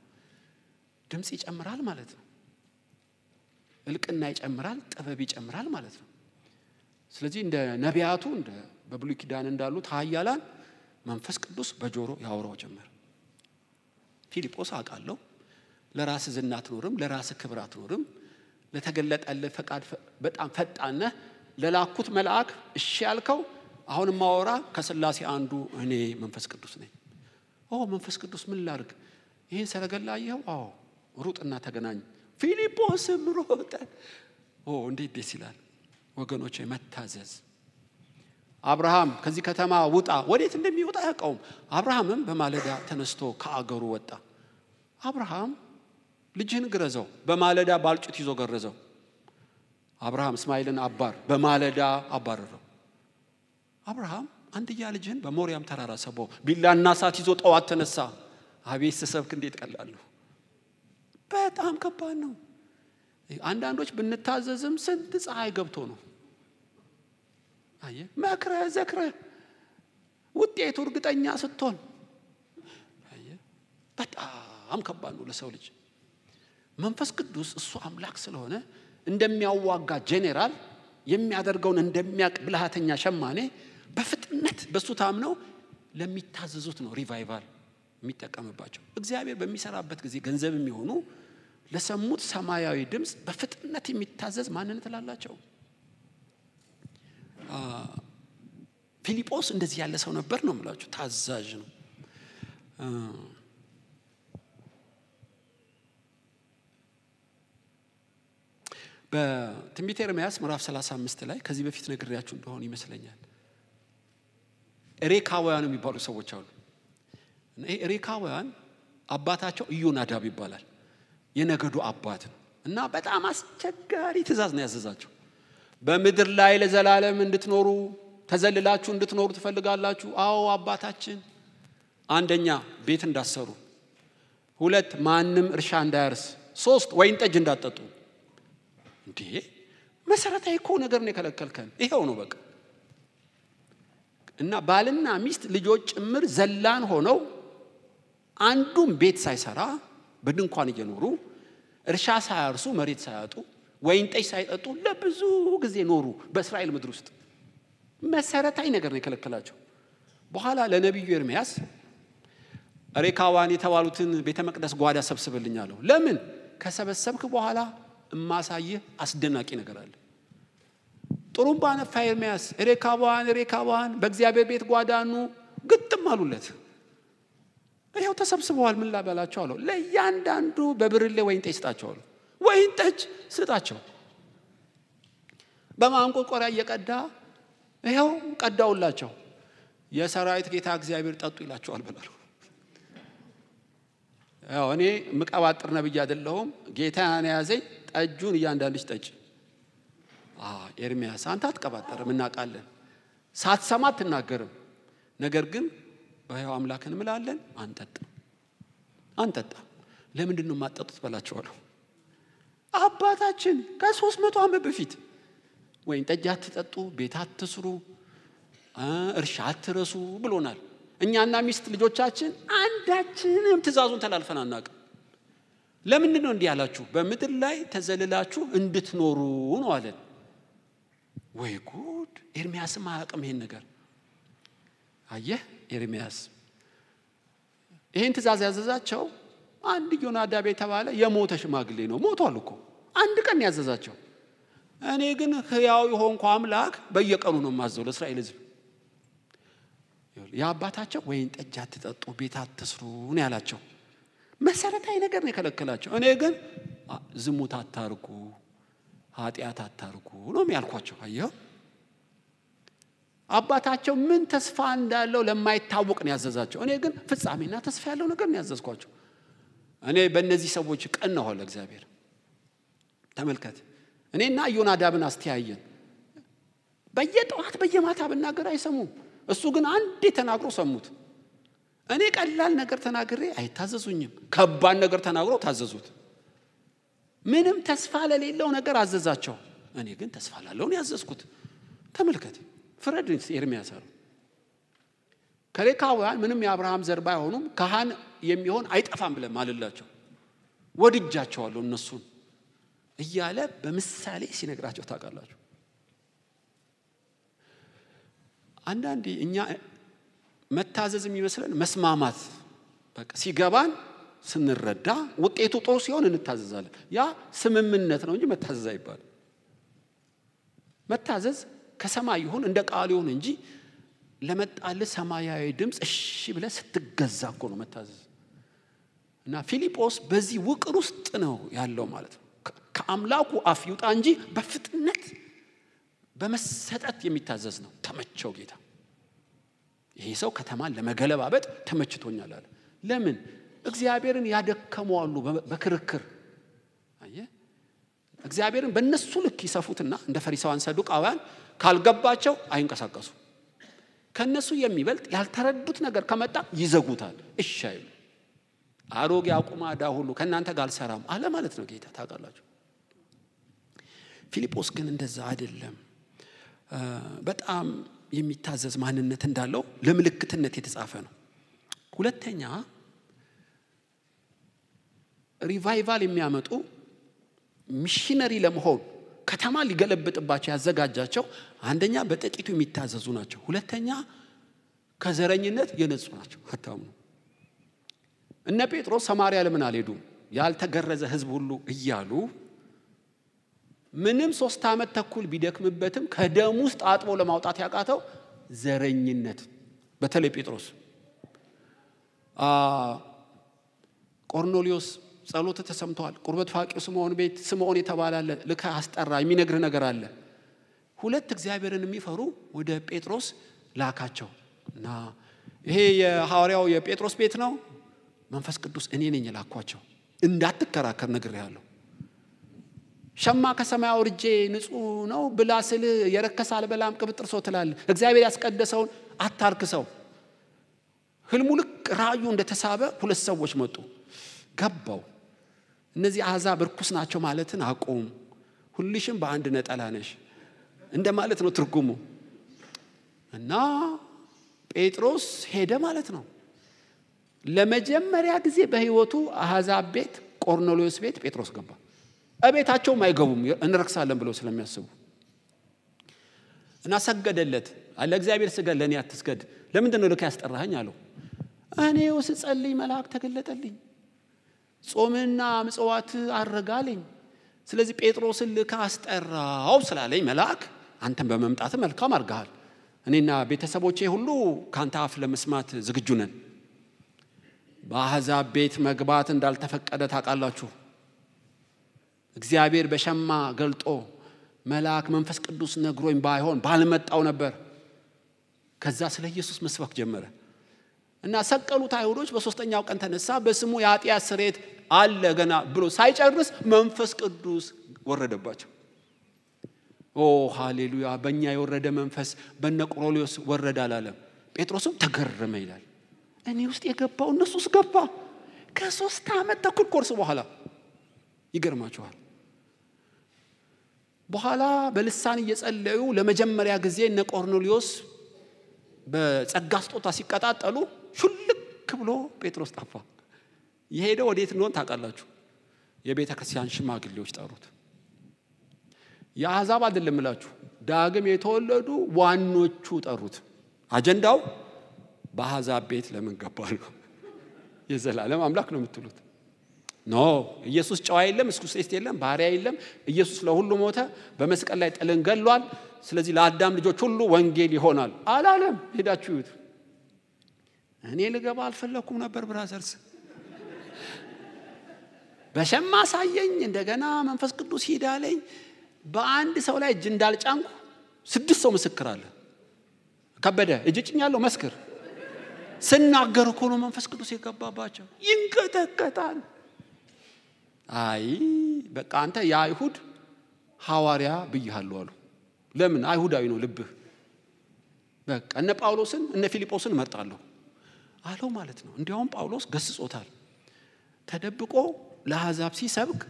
ድምጽ ይጨምራል ማለት ነው። እልቅና ይጨምራል፣ ጥበብ ይጨምራል ማለት ነው። ስለዚህ እንደ ነቢያቱ እንደ በብሉይ ኪዳን እንዳሉት ኃያላን መንፈስ ቅዱስ በጆሮ ያወራው ጀመረ። ፊልጶስ አውቃለሁ ለራስ ዝና አትኖርም፣ ለራስ ክብር አትኖርም፣ ለተገለጠልህ ፈቃድ በጣም ፈጣን ነህ። ለላኩት መልአክ እሺ ያልከው አሁን ማወራ ከሥላሴ አንዱ እኔ መንፈስ ቅዱስ ነኝ። መንፈስ ቅዱስ ምን ላድርግ? ይሄን ሰረገላ አየኸው? ሩጥና ተገናኝ። ፊልጶስም ሮጠ። እንዴት ደስ ይላል ወገኖቼ መታዘዝ። አብርሃም ከዚህ ከተማ ውጣ፣ ወዴት እንደሚወጣ ያውቀውም። አብርሃምም በማለዳ ተነስቶ ከአገሩ ወጣ። አብርሃም ልጅህን ግረዘው፣ በማለዳ ባልጩት ይዞ ገረዘው። አብርሃም እስማኤልን በማለዳ አባረረው። አብርሃም አንድያ ልጅህን በሞሪያም ተራራ ሰበው፣ ቢላና እሳት ይዞ ጠዋት ተነሳ። አቤት ስሰብክ እንዴት ቀላል ነው! በጣም ከባድ ነው። አንዳንዶች ብንታዘዝም ስንት ፀሐይ ገብቶ ነው አየህ መክረህ ዘክረህ ውጤቱ እርግጠኛ ስትሆን አየህ በጣም ከባድ ነው ለሰው ልጅ። መንፈስ ቅዱስ እሱ አምላክ ስለሆነ እንደሚያዋጋ ጄኔራል የሚያደርገውን እንደሚያቅ ብልሃተኛ ሸማኔ በፍጥነት በሱ ታምነው ለሚታዘዙት ነው ሪቫይቫል የሚጠቀምባቸው። እግዚአብሔር በሚሰራበት ጊዜ ገንዘብ የሚሆኑ ለሰሙት ሰማያዊ ድምጽ በፍጥነት የሚታዘዝ ማንነት ላላቸው። ፊልጶስ እንደዚህ ያለ ሰው ነበር ነው የምላችሁ። ታዛዥ ነው። በትንቢተ ኤርምያስ ምዕራፍ 35 ላይ ከዚህ በፊት ነግሬያችሁ እንደሆነ ይመስለኛል ሬካውያን የሚባሉ ሰዎች አሉ። ሬካውያን አባታቸው ኢዮናዳብ ይባላል። የነገዱ አባት ነው እና በጣም አስቸጋሪ ትእዛዝ ነው ያዘዛቸው። በምድር ላይ ለዘላለም እንድትኖሩ ተዘልላችሁ እንድትኖሩ ትፈልጋላችሁ? አዎ አባታችን። አንደኛ ቤት እንዳሰሩ፣ ሁለት ማንም እርሻ እንዳያርስ፣ ሶስት ወይን ጠጅ እንዳጠጡ። እንዴ መሰረታዊ እኮ ነገር ነው የከለከልከን። ይሄው ነው በቃ። እና ባልና ሚስት ልጆች ጭምር ዘላን ሆነው አንዱም ቤት ሳይሰራ በድንኳን እየኖሩ እርሻ ሳያርሱ መሬት ሳያጡ ወይን ጠጅ ሳይጠጡ ለብዙ ጊዜ ኖሩ በእስራኤል ምድር ውስጥ። መሰረታዊ ነገር ነው የከለከላቸው። በኋላ ለነብዩ ኤርምያስ ሬካውያን የተባሉትን ቤተ መቅደስ ጓዳ ሰብስብልኝ አለው። ለምን? ከሰበሰብክ በኋላ እማሳይህ አስደናቂ ነገር አለ። ጥሩምባ ነፋ ኤርምያስ። ሬካውያን በእግዚአብሔር ቤት ጓዳኑ ግጥም አሉለት። ይሄው ተሰብስበዋል። ምን ላበላቸው አለው። ለእያንዳንዱ በብርሌ ወይን ጠጅ ስጣቸው አለው። ወይን ጠጅ ስጣቸው። በማንቆርቆሪያ እየቀዳ ይሄው ቀዳውላቸው። የሰራዊት ጌታ እግዚአብሔር ጠጡ ይላቸዋል ብለው። ያው እኔ ምቀባጥር ነብይ አይደለሁም። ጌታ ያዘኝ ጠጁን እያንዳንድሽ ጠጅ። ኤርምያስ አንተ አትቀባጥርም እናውቃለን። ሳትሰማ አትናገርም። ነገር ግን በሕያው አምላክን እንምላለን አንጠጣ። ለምንድን ነው የማትጠጡት በላቸዋለሁ። አባታችን ከ300 ዓመት በፊት ወይን ጠጅ አትጠጡ፣ ቤት አትስሩ፣ እርሻ አትረሱ ብሎናል። እኛና ሚስት ልጆቻችን አንዳችንም ትእዛዙን ተላልፈን አናውቅም። ለምንድን ነው እንዲህ ያላችሁ? በምድር ላይ ተዘልላችሁ እንድትኖሩ ነው አለን። ወይ ጉድ! ኤርምያስም አያውቅም ይሄን ነገር። አየህ ኤርምያስ ይሄን ትእዛዝ ያዘዛቸው አንድ ዮናዳብ የተባለ የሞተ ሽማግሌ ነው። ሞቷል እኮ አንድ ቀን ያዘዛቸው። እኔ ግን ሕያው የሆንኩ አምላክ በየቀኑ ነው ማዘው ለእስራኤል ሕዝብ። ያባታቸው ወይን ጠጅ አትጠጡ፣ ቤት አትስሩ ነው ያላቸው። መሰረታዊ ነገር ነው የከለከላቸው። እኔ ግን ዝሙት አታርጉ፣ ኃጢአት አታርጉ ነው የሚያልኳቸው። አየው አባታቸው ምን ተስፋ እንዳለው ለማይታወቅ ነው ያዘዛቸው። እኔ ግን ፍጻሜና ተስፋ ያለው ነገር ነው ያዘዝኳቸው። እኔ በእነዚህ ሰዎች ቀናሁ ለእግዚአብሔር። ተመልከት፣ እኔና ዮናዳብን አስተያየን። በየጠዋት በየማታ ብናገር አይሰሙም። እሱ ግን አንዴ ተናግሮ ሰሙት። እኔ ቀላል ነገር ተናግሬ አይታዘዙኝም። ከባድ ነገር ተናግሮ ታዘዙት። ምንም ተስፋ ለሌለው ነገር አዘዛቸው። እኔ ግን ተስፋ ላለው ነው ያዘዝኩት። ተመልከት፣ ፍረድ ኤርምያስ አለ። ከሌካውያን ምንም የአብርሃም ዘር ባይሆኑም ካህን የሚሆን አይጠፋም ብለ ማለላቸው። ወድጃቸዋለሁ እነሱን እያለ በምሳሌ ሲነግራቸው ታውቃላችሁ። አንዳንዴ እኛ መታዘዝ የሚመስለን መስማማት በቃ ሲገባን ስንረዳ ውጤቱ ጥሩ ሲሆን እንታዘዛለን። ያ ስምምነት ነው እንጂ መታዘዝ አይባልም። መታዘዝ ከሰማይ ይሁን እንደ ቃል ይሁን እንጂ ለመጣል ሰማያዊ ድምጽ እሺ ብለ ስትገዛ እኮ ነው መታዘዝ። እና ፊልጶስ በዚህ ውቅር ውስጥ ነው ያለው ማለት ነው። ከአምላኩ አፍ ይውጣ እንጂ በፍጥነት በመሰጠት የሚታዘዝ ነው። ተመቸው ጌታ። ይሄ ሰው ከተማን ለመገለባበጥ ተመችቶኛል አለ። ለምን? እግዚአብሔርን ያደከመዋሉ በክርክር አየ። እግዚአብሔርን በእነሱ ልክ ይሰፉትና እንደ ፈሪሳውያን ሰዱቃውያን ካልገባቸው አይንቀሳቀሱ። ከነሱ የሚበልጥ ያልተረዱት ነገር ከመጣ ይዘጉታል። እሺ አይሉ። አሮጌ አቁማዳ ሁሉ ከናንተ ጋር አልሰራም አለ ማለት ነው ጌታ። ታውቃላችሁ። ፊልጶስ ግን እንደዛ አይደለም። በጣም የሚታዘዝ ማንነት እንዳለው ለምልክትነት የተጻፈ ነው። ሁለተኛ ሪቫይቫል የሚያመጡ ሚሽነሪ ለመሆን ከተማ ሊገለብጥባቸው ያዘጋጃቸው አንደኛ በጥቂቱ የሚታዘዙ ናቸው። ሁለተኛ ከዘረኝነት የነጹ ናቸው። አታምኑ። እነ ጴጥሮስ ሰማርያ ለምን አልሄዱም? ያልተገረዘ ህዝብ ሁሉ እያሉ ምንም 3 ዓመት ተኩል ቢደክምበትም ከደም ውስጥ አጥቦ ለማውጣት ያቃተው ዘረኝነት። በተለይ ጴጥሮስ ቆርኔሌዎስ ጸሎት ተሰምቷል። ቁርበት ፋቂው ስምዖን የተባለ ልካ አስጠራ የሚነግር ነገር አለ። 2 እግዚአብሔርን የሚፈሩ ወደ ጴጥሮስ ላካቸው እና ይሄ የሐዋርያው የጴጥሮስ ቤት ነው። መንፈስ ቅዱስ እኔ ነኝ ላኳቸው። እንዳትከራከር ነግሬሃለሁ። ሸማ ከሰማይ አውርጄ ንጹህ ነው ብላ ስል የረከሳል በላም ቅብጥር ሰው ትላል። እግዚአብሔር ያስቀደሰውን አታርክሰው። ህልሙ ልክ ራዩ እንደተሳበ 2 ሰዎች መጡ። ገባው። እነዚህ አሕዛብ ርኩስ ናቸው ማለትን አቆም። ሁልሽም በአንድ ነጠላ ነሽ እንደማለት ነው ትርጉሙ። እና ጴጥሮስ ሄደ ማለት ነው። ለመጀመሪያ ጊዜ በህይወቱ አሕዛብ ቤት ቆርኔሌዎስ ቤት ጴጥሮስ ገባ። እቤታቸውም አይገቡም እንረክሳለን ብለው ስለሚያስቡ እና ሰገደለት። አለ እግዚአብሔር ስገድ ለኔ አትስገድ። ለምንድን ነው ልክ ያስጠራኸኝ አለው። እኔው ስጸልይ መልአክ ተገለጠልኝ፣ ጾምና ምጽዋት አረጋለኝ። ስለዚህ ጴጥሮስን ልክ አስጠራው ስላለኝ መልአክ አንተም በመምጣት መልካም አርጋሃል። እኔና ቤተሰቦቼ ሁሉ ካንተ አፍ ለመስማት ዝግጁ ነን። በአሕዛብ ቤት መግባት እንዳልተፈቀደ ታውቃላችሁ። እግዚአብሔር በሸማ ገልጦ መልአክ መንፈስ ቅዱስ ነግሮኝ ባይሆን ባልመጣው ነበር። ከዛ ስለ ኢየሱስ መስበክ ጀመረ እና ሰቀሉት አይሁዶች። በ3ኛው ቀን ተነሳ። በስሙ የኃጢአት ስርየት አለ ገና ብሎ ሳይጨርስ መንፈስ ቅዱስ ወረደባቸው። ኦ ሃሌሉያ! በእኛ የወረደ መንፈስ በእነ ቆርኔሌዎስ ወረደ አላለም። ጴጥሮስም ተገረመ ይላል። እኔ ውስጥ የገባው እነሱ ውስጥ ገባ። ከ3 ዓመት ተኩል ኮርስ በኋላ ይገርማችኋል። በኋላ በልሳን እየጸለዩ ለመጀመሪያ ጊዜ እነ ቆርኔሌዎስ በጸጋ ስጦታ ሲቀጣጠሉ ሹልክ ብሎ ጴጥሮስ ጠፋ። የሄደው ወዴት እንደሆነ ታውቃላችሁ? የቤተ ክርስቲያን ሽማግሌዎች ጠሩት። የአሕዛብ አይደለም እላችሁ ዳግም የተወለዱ ዋኖቹ ጠሩት። አጀንዳው በአሕዛብ ቤት ለምን ገባሉ? የዘላለም አምላክ ነው የምትሉት? ኖ ኢየሱስ ጨዋ የለም፣ እስኩስቴስት የለም፣ ባሪያ የለም። ኢየሱስ ለሁሉ ሞተ፣ በመስቀል ላይ ጥልን ገሏል። ስለዚህ ለአዳም ልጆች ሁሉ ወንጌል ይሆናል አላለም። ሄዳችሁት እኔ ልገባ አልፈለኩም ነበር ብራዘርስ። በሸማ ሳየኝ እንደገና መንፈስ ቅዱስ ሂዳለኝ። በአንድ ሰው ላይ እጅ እንዳልጫንኩ 6 ሰው ምስክር አለ። ከበደ እጅጭኛለሁ መስክር ስናገር እኮ ነው መንፈስ ቅዱስ የገባባቸው ይንቀጠቀጣል አይ በቃ አንተ የአይሁድ ሐዋርያ ብያለሁ አሉ ለምን አይሁዳዊ ነው ልብህ በቃ እነ ጳውሎስን እነ ፊልጶስን መርጣለሁ አለው ማለት ነው እንዲያውም ጳውሎስ ገስጾታል ተደብቆ ለአሕዛብ ሲሰብክ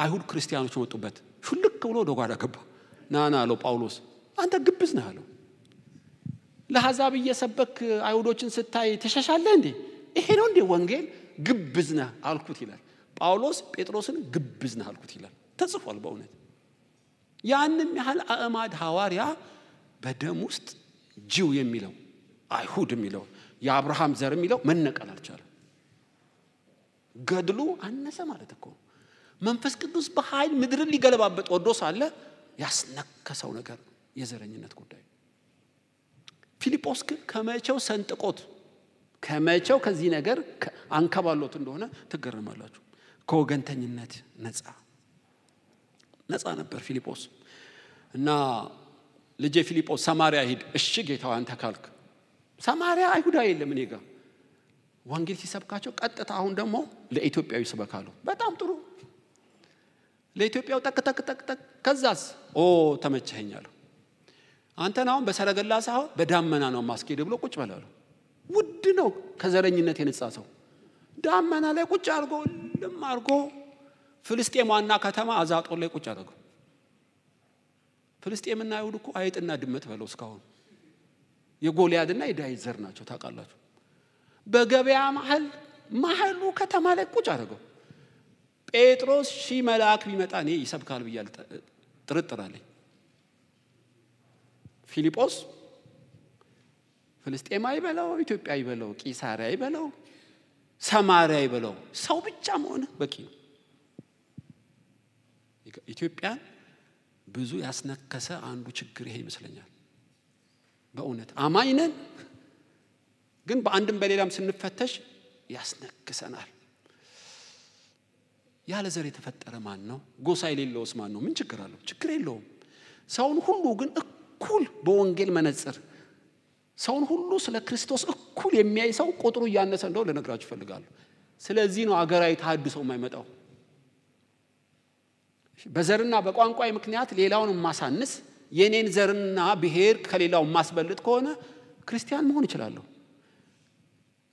አይሁድ ክርስቲያኖች ወጡበት ሹልክ ብሎ ወደ ጓዳ ገባ ናና አለው ጳውሎስ አንተ ግብዝ ነህ አለው ለአሕዛብ እየሰበክ አይሁዶችን ስታይ ተሸሻለህ እንዴ ይሄ ነው እንዴ ወንጌል ግብዝ ነህ አልኩት ይላል ጳውሎስ ጴጥሮስን ግብዝ ነህ አልኩት ይላል ተጽፏል በእውነት ያንንም ያህል አእማድ ሐዋርያ በደም ውስጥ ጂው የሚለው አይሁድ የሚለው የአብርሃም ዘር የሚለው መነቀል አልቻለም ገድሉ አነሰ ማለት እኮ መንፈስ ቅዱስ በኃይል ምድርን ሊገለባበጥ ወዶ ሳለ ያስነከሰው ነገር የዘረኝነት ጉዳይ ፊልጶስ ግን ከመቼው ሰንጥቆት ከመቼው ከዚህ ነገር አንከባሎት እንደሆነ ትገረማላችሁ ከወገንተኝነት ነፃ ነበር ፊልጶስ እና ልጄ ፊልጶስ ሰማርያ ሄድ እሺ ጌታው አንተ ካልክ ሰማርያ አይሁዳ የለም እኔ ጋር ወንጌል ሲሰብካቸው ቀጥታ አሁን ደግሞ ለኢትዮጵያዊ ስበካሉ በጣም ጥሩ ለኢትዮጵያው ተከተከተከ ከዛስ ተመቸኸኛለሁ አንተን አሁን በሰረገላ ሳይሆን በዳመና ነው ማስኬድ ብሎ ቁጭ በላሉ ውድ ነው ከዘረኝነት የነጻ ሰው ዳመና ላይ ቁጭ አርጎ ለማርጎ ፍልስጤም ዋና ከተማ አዛጦን ላይ ቁጭ አረገው ፍልስጤምና አይሁድ እኮ አይጥና ድመት በለው እስካሁን የጎልያድና የዳዊት ዘር ናቸው ታውቃላችሁ በገበያ መሐሉ ከተማ ላይ ቁጭ አረገው ጴጥሮስ ሺህ መልአክ ቢመጣ እኔ ይሰብካል ብያል ጥርጥራለኝ ፊልጶስ ፍልስጤማዊ በለው ኢትዮጵያዊ በለው ቂሳሪያዊ በለው ሰማርያዊ በለው ሰው ብቻ መሆን በቂ ነው ኢትዮጵያ ብዙ ያስነከሰ አንዱ ችግር ይሄ ይመስለኛል በእውነት አማኝ ነን ግን በአንድም በሌላም ስንፈተሽ ያስነክሰናል ያለ ዘር የተፈጠረ ማን ነው ጎሳ የሌለውስ ማን ነው ምን ችግር አለው ችግር የለውም ሰውን ሁሉ ግን እኩል በወንጌል መነጽር ሰውን ሁሉ ስለ ክርስቶስ እኩል የሚያይ ሰው ቁጥሩ ያነሰ እንደው ለነግራችሁ ፈልጋለሁ ስለዚህ ነው አገራዊ ተሐድሶ የማይመጣው በዘርና በቋንቋይ ምክንያት ሌላውን ማሳነስ የኔን ዘርና ብሔር ከሌላው ማስበልጥ ከሆነ ክርስቲያን መሆን ይችላል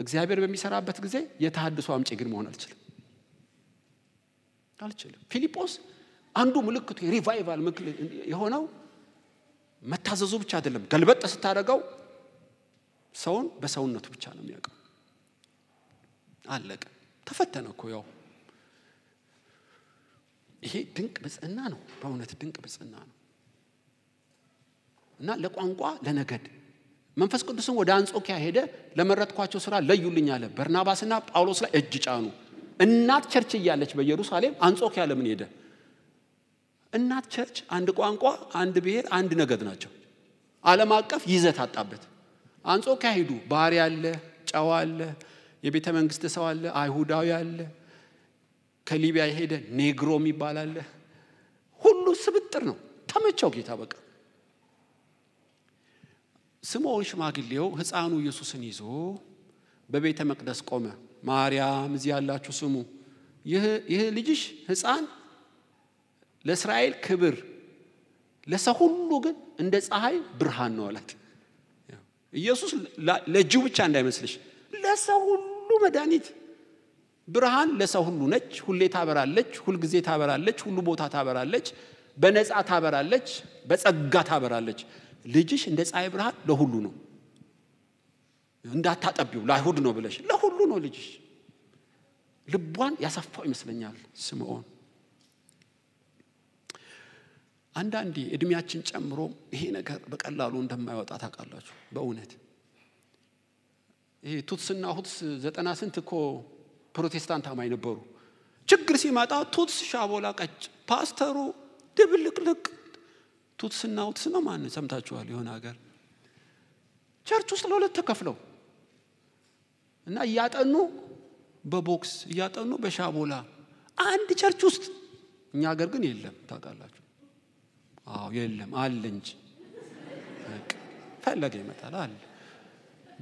እግዚአብሔር በሚሰራበት ጊዜ የተሐድሶ አምጪ ግን መሆን አልችልም ፊልጶስ አንዱ ምልክቱ የሪቫይቫል ምልክት የሆነው መታዘዙ ብቻ አይደለም ገልበጥ ስታደርገው ሰውን በሰውነቱ ብቻ ነው የሚያውቀው አለቀ ተፈተነ እኮ ያው ይሄ ድንቅ ብጽዕና ነው በእውነት ድንቅ ብጽዕና ነው እና ለቋንቋ ለነገድ መንፈስ ቅዱስን ወደ አንጾኪያ ሄደ ለመረጥኳቸው ስራ ለዩልኝ አለ በርናባስና ጳውሎስ ላይ እጅ ጫኑ እናት ቸርች እያለች በኢየሩሳሌም አንጾኪያ ለምን ሄደ እናት ቸርች አንድ ቋንቋ አንድ ብሔር አንድ ነገድ ናቸው ዓለም አቀፍ ይዘት አጣበት አንጾኪያ ሄዱ ባሪያ አለ ጫዋ አለ የቤተ መንግስት ሰው አለ አይሁዳዊ አለ ከሊቢያ ሄደ ኔግሮም ይባላል ሁሉ ስብጥር ነው ተመቸው ጌታ በቃ ስምዖን ሽማግሌው ሕፃኑ ኢየሱስን ይዞ በቤተ መቅደስ ቆመ ማርያም እዚህ ያላችሁ ስሙ ይህ ልጅሽ ሕፃን ለእስራኤል ክብር ለሰው ሁሉ ግን እንደ ፀሐይ ብርሃን ነው አላት ኢየሱስ ለጂው ብቻ እንዳይመስልሽ ለሰው ሁሉ መድኃኒት ብርሃን ለሰው ሁሉ ነች ሁሌ ታበራለች ሁሉ ጊዜ ታበራለች ሁሉ ቦታ ታበራለች በነጻ ታበራለች በጸጋ ታበራለች ልጅሽ እንደ ፀሐይ ብርሃን ለሁሉ ነው እንዳታጠቢው ለአይሁድ ነው ብለሽ ለሁሉ ነው ልጅሽ ልቧን ያሰፋው ይመስለኛል ስምዖን አንዳንዴ እድሜያችን ጨምሮ ይሄ ነገር በቀላሉ እንደማይወጣ ታውቃላችሁ በእውነት ይሄ ቱትስና ሁትስ 90 ስንት እኮ ፕሮቴስታንት አማኝ ነበሩ ችግር ሲመጣ ቱትስ ሻቦላ ቀጭ ፓስተሩ ድብልቅልቅ ቱትስና ሁትስ ነው ማን ሰምታችኋል የሆነ ሀገር ቸርች ውስጥ ለሁለት ተከፍለው እና ያጠኑ በቦክስ ያጠኑ በሻቦላ አንድ ቸርች ውስጥ እኛ ሀገር ግን የለም ታውቃላችሁ የለም አለ እንጂ የፈለገ ይመጣል አለ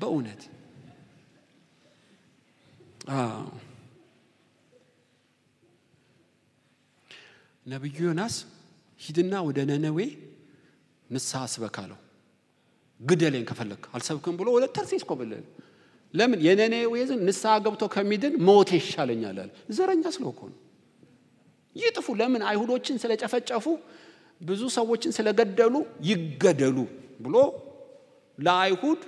በእውነት ነብዩ ዮናስ ሂድና ወደ ነነዌ ንስሐ ስበካለው ግደለኝ ከፈለክ አልሰብክም ብሎ ወደ ተርሴስ ኮበለለ ለምን የነነዌን ንስሐ ገብቶ ከሚድን ሞት ይሻለኛል አለ ዘረኛ ስለሆነ ነው ይጥፉ ለምን አይሁዶችን ስለጨፈጨፉ ብዙ ሰዎችን ስለገደሉ ይገደሉ ብሎ ለአይሁድ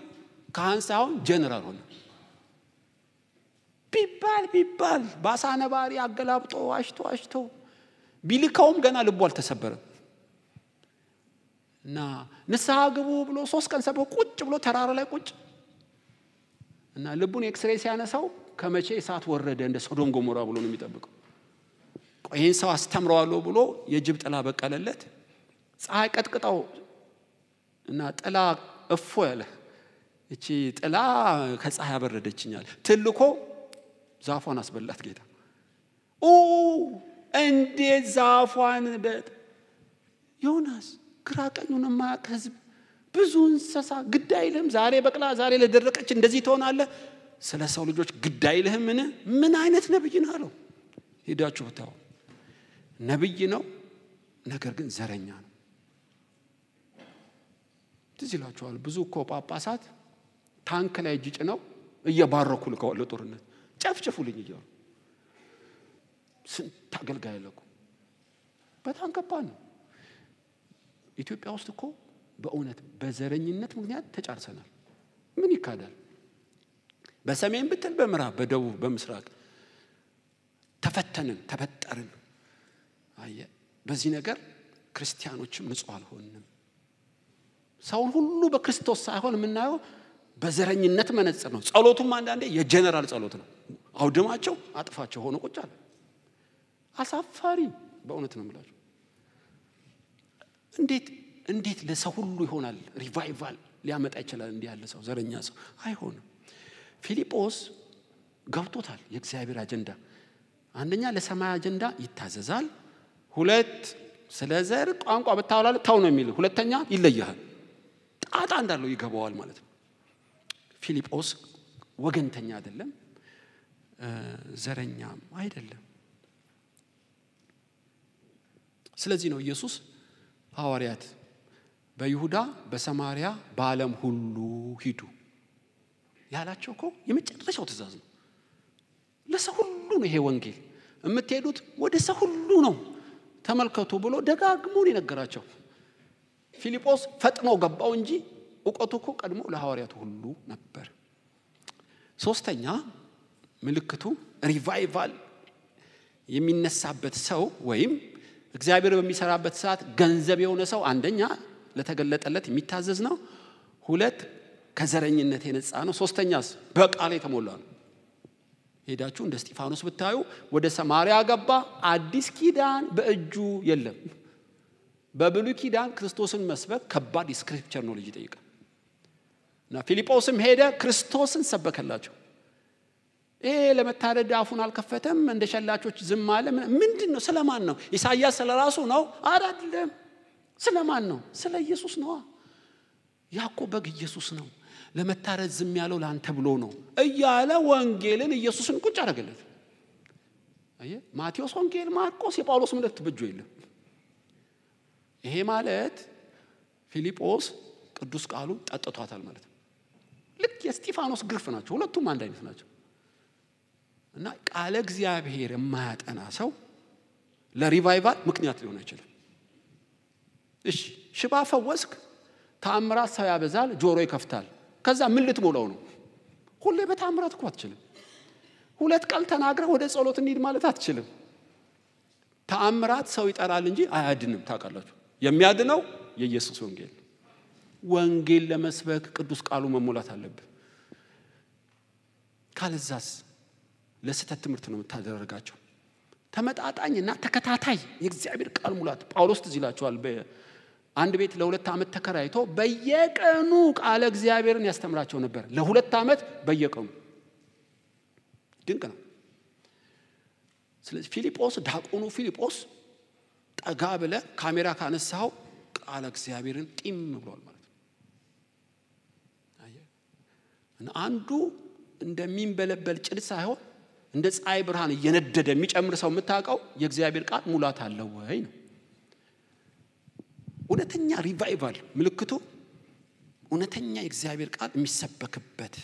ካህን ሳይሆን ጀነራል ሆነ ቢባል ባሳነባሪ አገላብጦ አሽቶ ቢልካውም ገና ልቡ አልተሰበረም እና ንስሐ ግቡ ብሎ 3 ቀን ሰበው ቁጭ ብሎ ተራራ ላይ ቁጭ እና ልቡን ኤክስሬይ ሲያነሳው ከመቼ እሳት ወረደ እንደ ሶዶም ጎሞራ ብሎ ነው የሚጠብቀው ይሄን ሰው አስተምረዋለሁ ብሎ የጅብ ጥላ በቀለለት ፀሐይ ቀጥቅጣው እና ጥላ እፎ ያለ እቺ ጥላ ከፀሐይ ያበረደችኛል ትልኮ ዛፏን አስበላት ጌታ እንዴ ዛፏን ዮናስ ግራቀኙን ማከዝብ ብዙ እንስሳ ግዳይልም ዛሬ በቅላ ዛሬ ለደረቀች እንደዚህ ትሆናለህ ስለ ሰው ልጆች ግዳይልህም ምን አይነት ነብይ ነው አለው ሄዳችሁ ታው ነብይ ነው ነገር ግን ዘረኛ ነው ትዝላችኋል ብዙ እኮ ጳጳሳት ታንክ ላይ እጅ ነው እየባረኩ ልከው ለጦርነት ጨፍጨፉልኝ ይያሉ ስንት አገልጋይ ለቁ በጣም ከባድ ነው ኢትዮጵያ ውስጥ እኮ በእውነት በዘረኝነት ምክንያት ተጫርሰናል ምን ይካዳል በሰሜን ብትል በምዕራብ በደቡብ በምስራቅ ተበጠርን አየ በዚህ ነገር ክርስቲያኖችም ንጹህ አልሆንም ሰውን ሁሉ በክርስቶስ ሳይሆን ምናየው በዘረኝነት መነጽር ነው ጸሎቱም አንዳንዴ የጀነራል ጸሎት ነው አውድማቸው አጥፋቸው ሆኖ ቁጭ አለ አሳፋሪ በእውነት ነው የምላችሁ እንዴት ለሰው ሁሉ ይሆናል ሪቫይቫል ሊያመጣ ይችላል እንዲህ ያለ ሰው ዘረኛ ሰው አይሆንም ፊልጶስ ገብቶታል የእግዚአብሔር አጀንዳ አንደኛ ለሰማይ አጀንዳ ይታዘዛል ሁለት ስለዘር ቋንቋ በታውላል ታው ነው የሚል ሁለተኛ ይለያል ጣጣ እንዳለው ይገባዋል ማለት ነው ፊልጶስ ወገንተኛ አይደለም ዘረኛም አይደለም ስለዚህ ነው ኢየሱስ ሐዋርያት በይሁዳ በሰማሪያ በዓለም ሁሉ ሂዱ ያላቸው እኮ የመጨረሻው ትእዛዝ ነው ለሰው ሁሉ ነው ይሄ ወንጌል እምትሄዱት ወደ ሰው ሁሉ ነው ተመልከቱ ብሎ ደጋግሞ ነው የነገራቸው ፊልጶስ ፈጥኖ ገባው እንጂ ዕውቀቱ እኮ ቀድሞ ለሐዋርያቱ ሁሉ ነበር ሶስተኛ ምልክቱ ሪቫይቫል የሚነሳበት ሰው ወይም እግዚአብሔር በሚሰራበት ሰዓት ገንዘብ የሆነ ሰው አንደኛ ለተገለጠለት የሚታዘዝ ነው ሁለት ከዘረኝነት የነጻ ነው ሶስተኛስ በቃል የተሞላ ነው ሄዳችሁ እንደ እስጢፋኖስ ብታዩ ወደ ሰማሪያ ገባ አዲስ ኪዳን በእጁ የለም በብሉይ ኪዳን ክርስቶስን መስበክ ከባድ ስክሪፕቸር ነው ልጅ ይጠይቃል እና ፊልጶስም ሄደ ክርስቶስን ሰበከላቸው ለመታረድ አፉን አልከፈተም እንደ ሸላቾች ዝም አለ ምንድነው ስለማን ነው ኢሳይያስ ስለራሱ ነው አይደለም ስለማን ነው ስለ ኢየሱስ ነው ያዕቆብ በግ ኢየሱስ ነው ለመታረድ ዝም ያለው ላንተ ብሎ ነው እያለ ወንጌልን ኢየሱስን ቁጭ አደረገለት አየ ማቴዎስ ወንጌል ማርቆስ የጳውሎስ መልእክት በእጁ የለም ይሄ ማለት ፊልጶስ ቅዱስ ቃሉ ጠጥቷታል ማለት ነው ልክ የስጢፋኖስ ግርፍ ናቸው ሁለቱም አንድ አይነት ናቸው እና ቃለ እግዚአብሔር የማያጠና ሰው ለሪቫይቫል ምክንያት ሊሆን አይችልም እሺ ሽባ ፈወስክ ተአምራት ሰው ያበዛል ጆሮ ይከፍታል ከዛ ምን ልትሞላው ነው ሁሌ በተአምራት እኮ አትችልም ሁለት ቃል ተናግረህ ወደ ጸሎት እንሂድ ማለት አትችልም ተአምራት ሰው ይጠራል እንጂ አያድንም ታውቃላችሁ የሚያድነው የኢየሱስ ወንጌል ለመስበክ ቅዱስ ቃሉ መሞላት አለበት ካልዛስ ለስተት ትምህርት ነው የምታደርጋቸው ተመጣጣኝና ተከታታይ የእግዚአብሔር ቃል ሙላት ጳውሎስ ትዝላችኋል በአንድ ቤት ለ2 ዓመት ተከራይቶ በየቀኑ ቃለ እግዚአብሔርን ያስተምራቸው ነበር ለ2 ዓመት በየቀኑ ድንቅ ነው ስለዚህ ፊልጶስ ዳቆኑ ፊልጶስ ጠጋ ብለ ካሜራ ካነሳው ቃለ እግዚአብሔርን ጢም ብሏል ማለት ነው እና አንዱ እንደሚንበለበል ጭድ ሳይሆን እንደ ፀሐይ ብርሃን እየነደደ የሚጨምር ሰው የምታውቀው የእግዚአብሔር ቃል ሙላት አለው ወይ ነው። እውነተኛ ሪቫይቫል ምልክቱ እውነተኛ የእግዚአብሔር ቃል የሚሰበክበት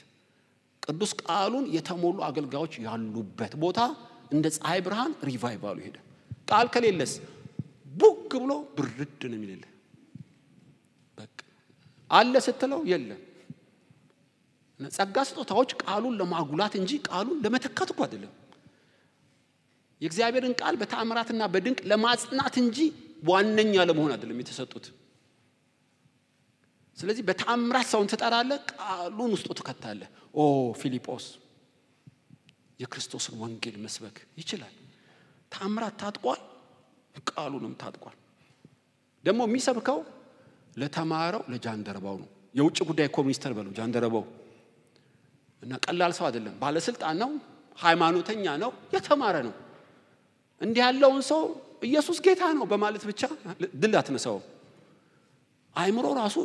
ቅዱስ ቃሉን የተሞሉ አገልጋዮች ያሉበት ቦታ እንደ ፀሐይ ብርሃን ሪቫይቫሉ ይሄዳል። ቃል ከሌለስ ቡክ ብሎ ብርድ ነው የሚልልህ። በቃ አለ ስትለው የለም። ጸጋ ስጦታዎች ቃሉን ለማጉላት እንጂ ቃሉን ለመተካት እኮ አይደለም። የእግዚአብሔርን ቃል በተአምራትና በድንቅ ለማጽናት እንጂ ዋነኛ ለመሆን አይደለም የተሰጡት። ስለዚህ በተአምራት ሰውን ትጠራለህ፣ ቃሉን ውስጡ ትከታለህ። ፊልጶስ የክርስቶስን ወንጌል መስበክ ይችላል። ተአምራት ታጥቋል፣ ቃሉንም ታጥቋል። ደግሞ የሚሰብከው ለተማረው ለጃንደረባው ነው። የውጭ ጉዳይ ሚኒስተር በለው ጃንደረባው እና ቀላል ሰው አይደለም። ባለስልጣን ነው፣ ሃይማኖተኛ ነው፣ የተማረ ነው። እንዲህ ያለውን ሰው ኢየሱስ ጌታ ነው በማለት ብቻ ድል አትነሳው። አይምሮ ራሱ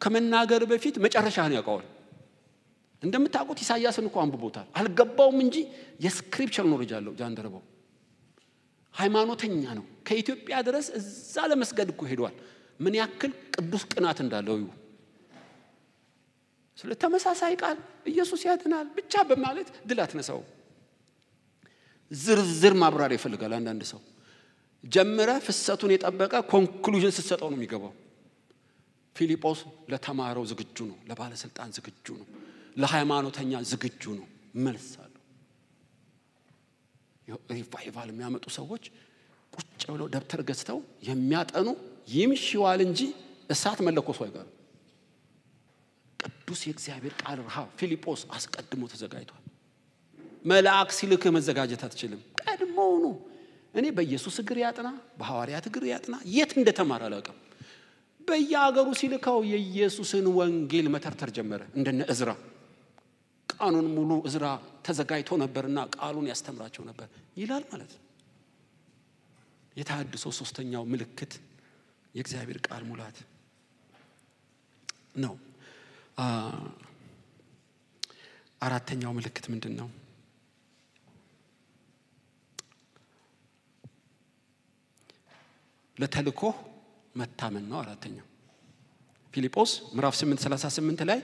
ከመናገር በፊት መጨረሻን ያውቀዋል። እንደምታውቁት ኢሳይያስን እንኳን አንብቦታል። አልገባውም እንጂ የስክሪፕቸር ኖሌጅ አለው ጃንደረባው። ሃይማኖተኛ ነው። ከኢትዮጵያ ድረስ እዛ ለመስገድ እኮ ሄዷል። ምን ያክል ቅዱስ ቅናት እንዳለው እዩ። ስለ ተመሳሳይ ቃል ኢየሱስ ያድናል ብቻ በማለት ድል አትነሳው። ዝርዝር ማብራሪያ ይፈልጋል። አንዳንድ ሰው ጀምረ ፍሰቱን የጠበቀ ኮንክሉዥን ስትሰጠው ነው የሚገባው። ፊልጶስ ለተማረው ዝግጁ ነው፣ ለባለስልጣን ዝግጁ ነው፣ ለሃይማኖተኛ ዝግጁ ነው። መልስ አለው። ሪቫይቫል የሚያመጡ ሰዎች ቁጭ ብለው ደብተር ገዝተው የሚያጠኑ ይምሽዋል እንጂ እሳት መለኮሱ አይቀርም። ቅዱስ የእግዚአብሔር ቃል ረሃብ ፊልጶስ አስቀድሞ ተዘጋጅቷል። መልአክ ሲልክህ መዘጋጀት አትችልም። ቀድሞው ነው። እኔ በኢየሱስ እግር ያጥና በሐዋርያት እግር ያጥና የት እንደተማረ አላውቅም። በየአገሩ ሲልከው የኢየሱስን ወንጌል መተርተር ጀመረ። እንደነ እዝራ ቃኑን ሙሉ እዝራ ተዘጋጅቶ ነበርና ቃሉን ያስተምራቸው ነበር ይላል ማለት ነው። የተሐድሶ ሶስተኛው ምልክት የእግዚአብሔር ቃል ሙላት ነው። አራተኛው ምልክት ምንድነው? ለተልኮ መታመን ነው። አራተኛው ፊልጶስ ምዕራፍ 8:38 ላይ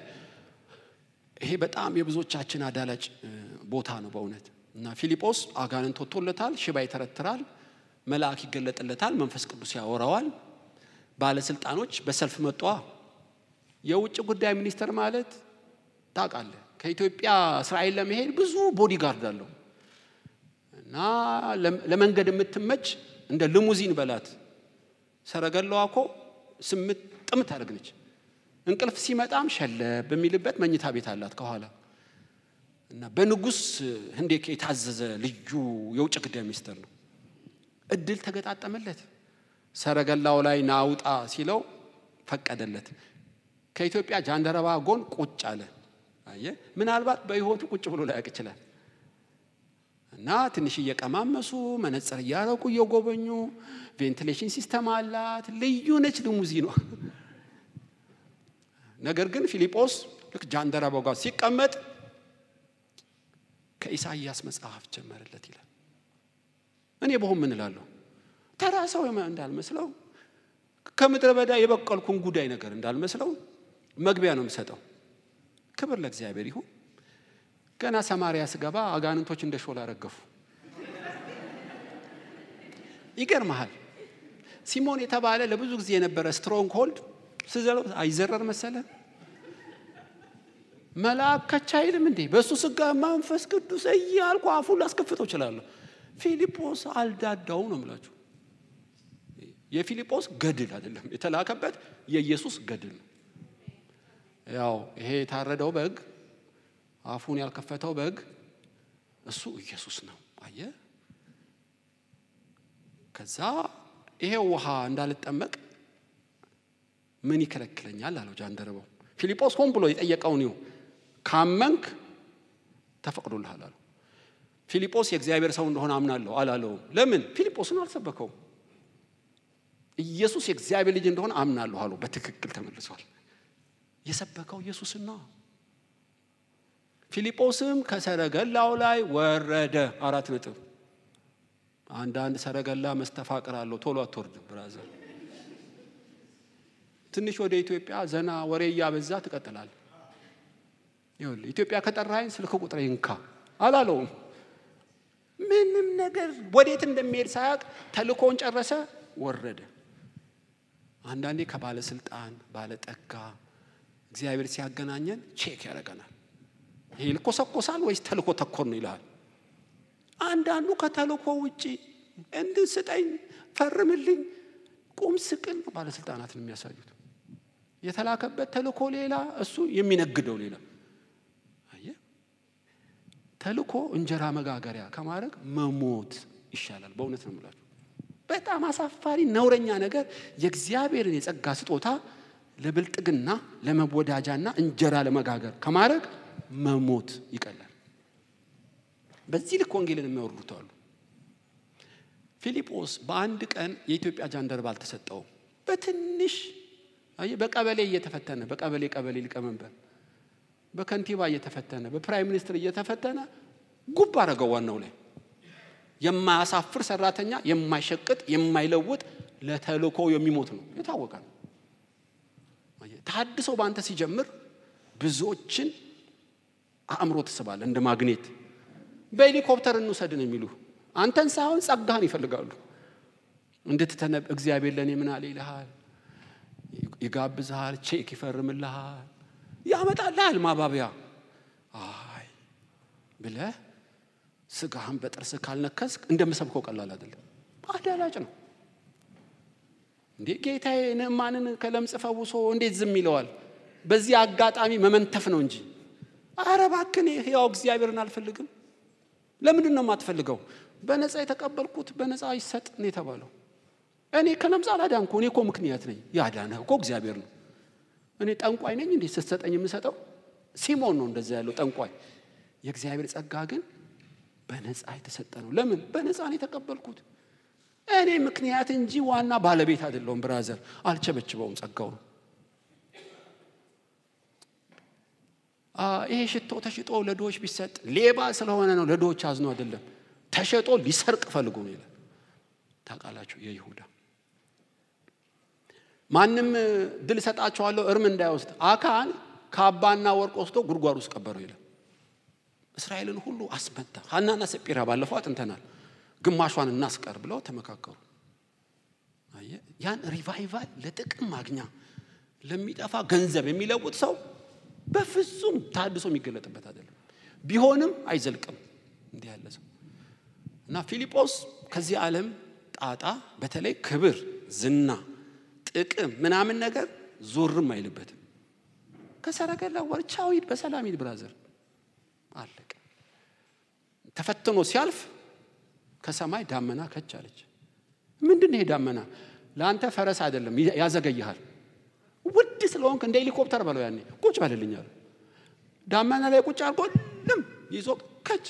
ይሄ በጣም የብዙዎቻችን አዳላጭ ቦታ ነው በእውነት። እና ፊልጶስ አጋንንት ወጥቶለታል፣ ሽባ ይተረትራል፣ መልአክ ይገለጥለታል፣ መንፈስ ቅዱስ ያወራዋል። ባለስልጣኖች በሰልፍ መጣ። የውጭ ጉዳይ ሚኒስተር ማለት ታውቃለህ ከኢትዮጵያ እስራኤል ለመሄድ ብዙ ቦዲጋርድ አለው እና ለመንገድ የምትመች እንደ ልሙዚን በላት ሰረገላዋ እኮ ስምጥም ታደርግነች። እንቅልፍ ሲመጣም ሸለብ በሚልበት መኝታ ቤት አላት ከኋላ። እና በንጉስ ህንዴክ የታዘዘ ልዩ የውጭ ጉዳይ ሚኒስተር ነው። እድል ተገጣጠመለት። ሰረገላው ላይ ናውጣ ሲለው ፈቀደለት። ከኢትዮጵያ ጃንደረባ ጎን ቁጭ አለ። አየህ ምናልባት በህይወቱ ቁጭ ብሎ ላያቅ ይችላል። እና ትንሽ እየቀማመሱ መነጽር ያረቁ እየጎበኙ ቬንቲሌሽን ሲስተም አላት። ልዩ ነች ልሙዚን ነው። ነገር ግን ፊልጶስ ልክ ጃንደረባው ጋር ሲቀመጥ ከኢሳይያስ መጽሐፍ ጀመረለት ይላል። እኔ በሆም ምን እላለሁ? ተራ ሰው እንዳልመስለው ከምድረ በዳ የበቀልኩን ጉዳይ ነገር እንዳልመስለው መግቢያ ነው የምሰጠው። ክብር ለእግዚአብሔር ይሁን። ገና ሰማርያ ስገባ አጋንንቶች እንደሾላ ረገፉ። ይገርምሃል ሲሞን የተባለ ለብዙ ጊዜ የነበረ ስትሮንግ ሆልድ ስዘለው አይዘረር መሰለ። መልአክ ከቻይልም እንዴ በሱ ስጋ መንፈስ ቅዱስ እያልኩ አፉን ላስከፍተው እችላለሁ። ፊልጶስ አልዳዳው ነው የምላችሁ። የፊልጶስ ገድል አይደለም የተላከበት የኢየሱስ ገድል ነው። ያው ይሄ የታረደው በግ አፉን ያልከፈተው በግ እሱ ኢየሱስ ነው። አየህ ከዛ ይሄ ውሃ እንዳልጠመቅ ምን ይከለክለኛል አለው ጃንደረባው። ፊልጶስ ሆን ብሎ የጠየቀው ነው። ካመንክ ተፈቅዶልሃል አለው። ፊልጶስ የእግዚአብሔር ሰው እንደሆነ አምናለሁ አላለው። ለምን? ፊልጶስን አልሰበከው። ኢየሱስ የእግዚአብሔር ልጅ እንደሆነ አምናለሁ አለው። በትክክል ተመልሷል። የሰበከው ኢየሱስና ፊልጶስም ከሰረገላው ላይ ወረደ። 4 ነጥብ። አንዳንድ ሰረገላ መስተፋቅር አለው፣ ቶሎ አትወርድም ብራዘር። ትንሽ ወደ ኢትዮጵያ ዘና ወሬ ያበዛ ትቀጥላል። ይኸውልህ ኢትዮጵያ ከጠራኸኝ ስልክ ቁጥሬ እንካ አላለውም። ምንም ነገር ወዴት እንደሚሄድ ሳያውቅ ተልኮን ጨረሰ፣ ወረደ። አንዳንዴ ከባለስልጣን ባለጠጋ እግዚአብሔር ሲያገናኘን ቼክ ያደርገናል። ይሄ ልኮሰኮሳል ወይስ ተልኮ ተኮር ነው ይላል። አንዳንዱ ከተልኮ ውጪ እንድንስጠኝ ፈርምልኝ ቁም ስቅል ባለስልጣናትን የሚያሳዩት የተላከበት ተልኮ ሌላ፣ እሱ የሚነግደው ሌላ። አየህ ተልኮ እንጀራ መጋገሪያ ከማድረግ መሞት ይሻላል። በእውነት ነው የምላችሁ። በጣም አሳፋሪ ነውረኛ ነገር የእግዚአብሔርን የጸጋ ስጦታ ለብልጥግና ለመወዳጃና እንጀራ ለመጋገር ከማድረግ መሞት ይቀላል። በዚህ ልክ ወንጌልን የሚያወርዱት አሉ። ፊልጶስ በአንድ ቀን የኢትዮጵያ ጃንደረባ አልተሰጠውም። በትንሽ በቀበሌ እየተፈተነ በቀበሌ ሊቀመንበር በከንቲባ እየተፈተነ በፕራይም ሚኒስትር እየተፈተነ ጉብ አረገው። ዋናው ላይ የማያሳፍር ሰራተኛ፣ የማይሸቅጥ የማይለውጥ ለተልኮ የሚሞት ነው። የታወቀ ነው። ታድሶ ባንተ ሲጀምር ብዙዎችን አእምሮ ተስባለ እንደ ማግኔት። በሄሊኮፕተር እንውሰድ ነው የሚሉ አንተን ሳይሆን ጸጋህን ይፈልጋሉ። እንድትተነብ እግዚአብሔር ለኔ ምን አለ ይልሃል፣ ይጋብዝሃል፣ ቼክ ይፈርምልሃል፣ ያመጣልሃል ማባቢያ። አይ ብለህ ስጋህን በጥርስ ካልነከስክ እንደምሰብከው ቀላል አይደለም፣ አዳላጭ ነው። እንዴ ጌታዬ ነማንን ከለምጽ ፈውሶ እንዴት ዝም ይለዋል? በዚህ አጋጣሚ መመንተፍ ነው እንጂ ኧረ እባክህ ያው እግዚአብሔርን አልፈልግም። ለምንድን ነው የማትፈልገው? በነፃ የተቀበልኩት በነፃ ይሰጥ ነው የተባለው። እኔ ከለምጽ አላዳንኩ፣ እኔ እኮ ምክንያት ነኝ። ያዳነህ እኮ እግዚአብሔር ነው። እኔ ጠንቋይ ነኝ እንዴ ስትሰጠኝ የምሰጠው? ሲሞን ነው እንደዛ ያለው ጠንቋይ። የእግዚአብሔር ጸጋ ግን በነፃ የተሰጠ ነው። ለምን? በነፃ ነው የተቀበልኩት። እኔ ምክንያት እንጂ ዋና ባለቤት አይደለሁም ብራዘር። አልቸበችበውም ጸጋው። ይሄ ሽቶ ተሽጦ ለዶች ቢሰጥ ሌባ ስለሆነ ነው፣ ለዶች አዝኖ አይደለም። ተሸጦ ሊሰርቅ ፈልጎ ነው ይላል። ታውቃላችሁ የይሁዳ ማንም ድል ሰጣቸዋለሁ እርም እንዳይወስድ አካን ካባና ወርቅ ወስዶ ጉርጓር ውስጥ ቀበረው ይላል። እስራኤልን ሁሉ አስመታ። ሐናና ሰጲራ ባለፈው አጥንተናል። ግማሿን እናስቀር ብለው ተመካከሩ። ያን ሪቫይቫል ለጥቅም ማግኛ ለሚጠፋ ገንዘብ የሚለውጥ ሰው በፍጹም ታድሶ የሚገለጥበት አይደለም። ቢሆንም አይዘልቅም እንዲህ ያለ ሰው። እና ፊልጶስ ከዚህ ዓለም ጣጣ በተለይ ክብር፣ ዝና፣ ጥቅም ምናምን ነገር ዞርም አይልበትም። ከሰረገላ ወርቻው ሂድ በሰላም ሂድ ብራዘር አለቀ። ተፈትኖ ሲያልፍ ከሰማይ ዳመና ከች አለች። ምንድነው ይሄ ዳመና? ለአንተ ፈረስ አይደለም ያዘገይሃል። ውድ ስለሆንክ እንደ ሄሊኮፕተር በለው ያኔ ቁጭ በልልኛል። ዳመና ላይ ቁጭ አርጎልም ይዞ ከች።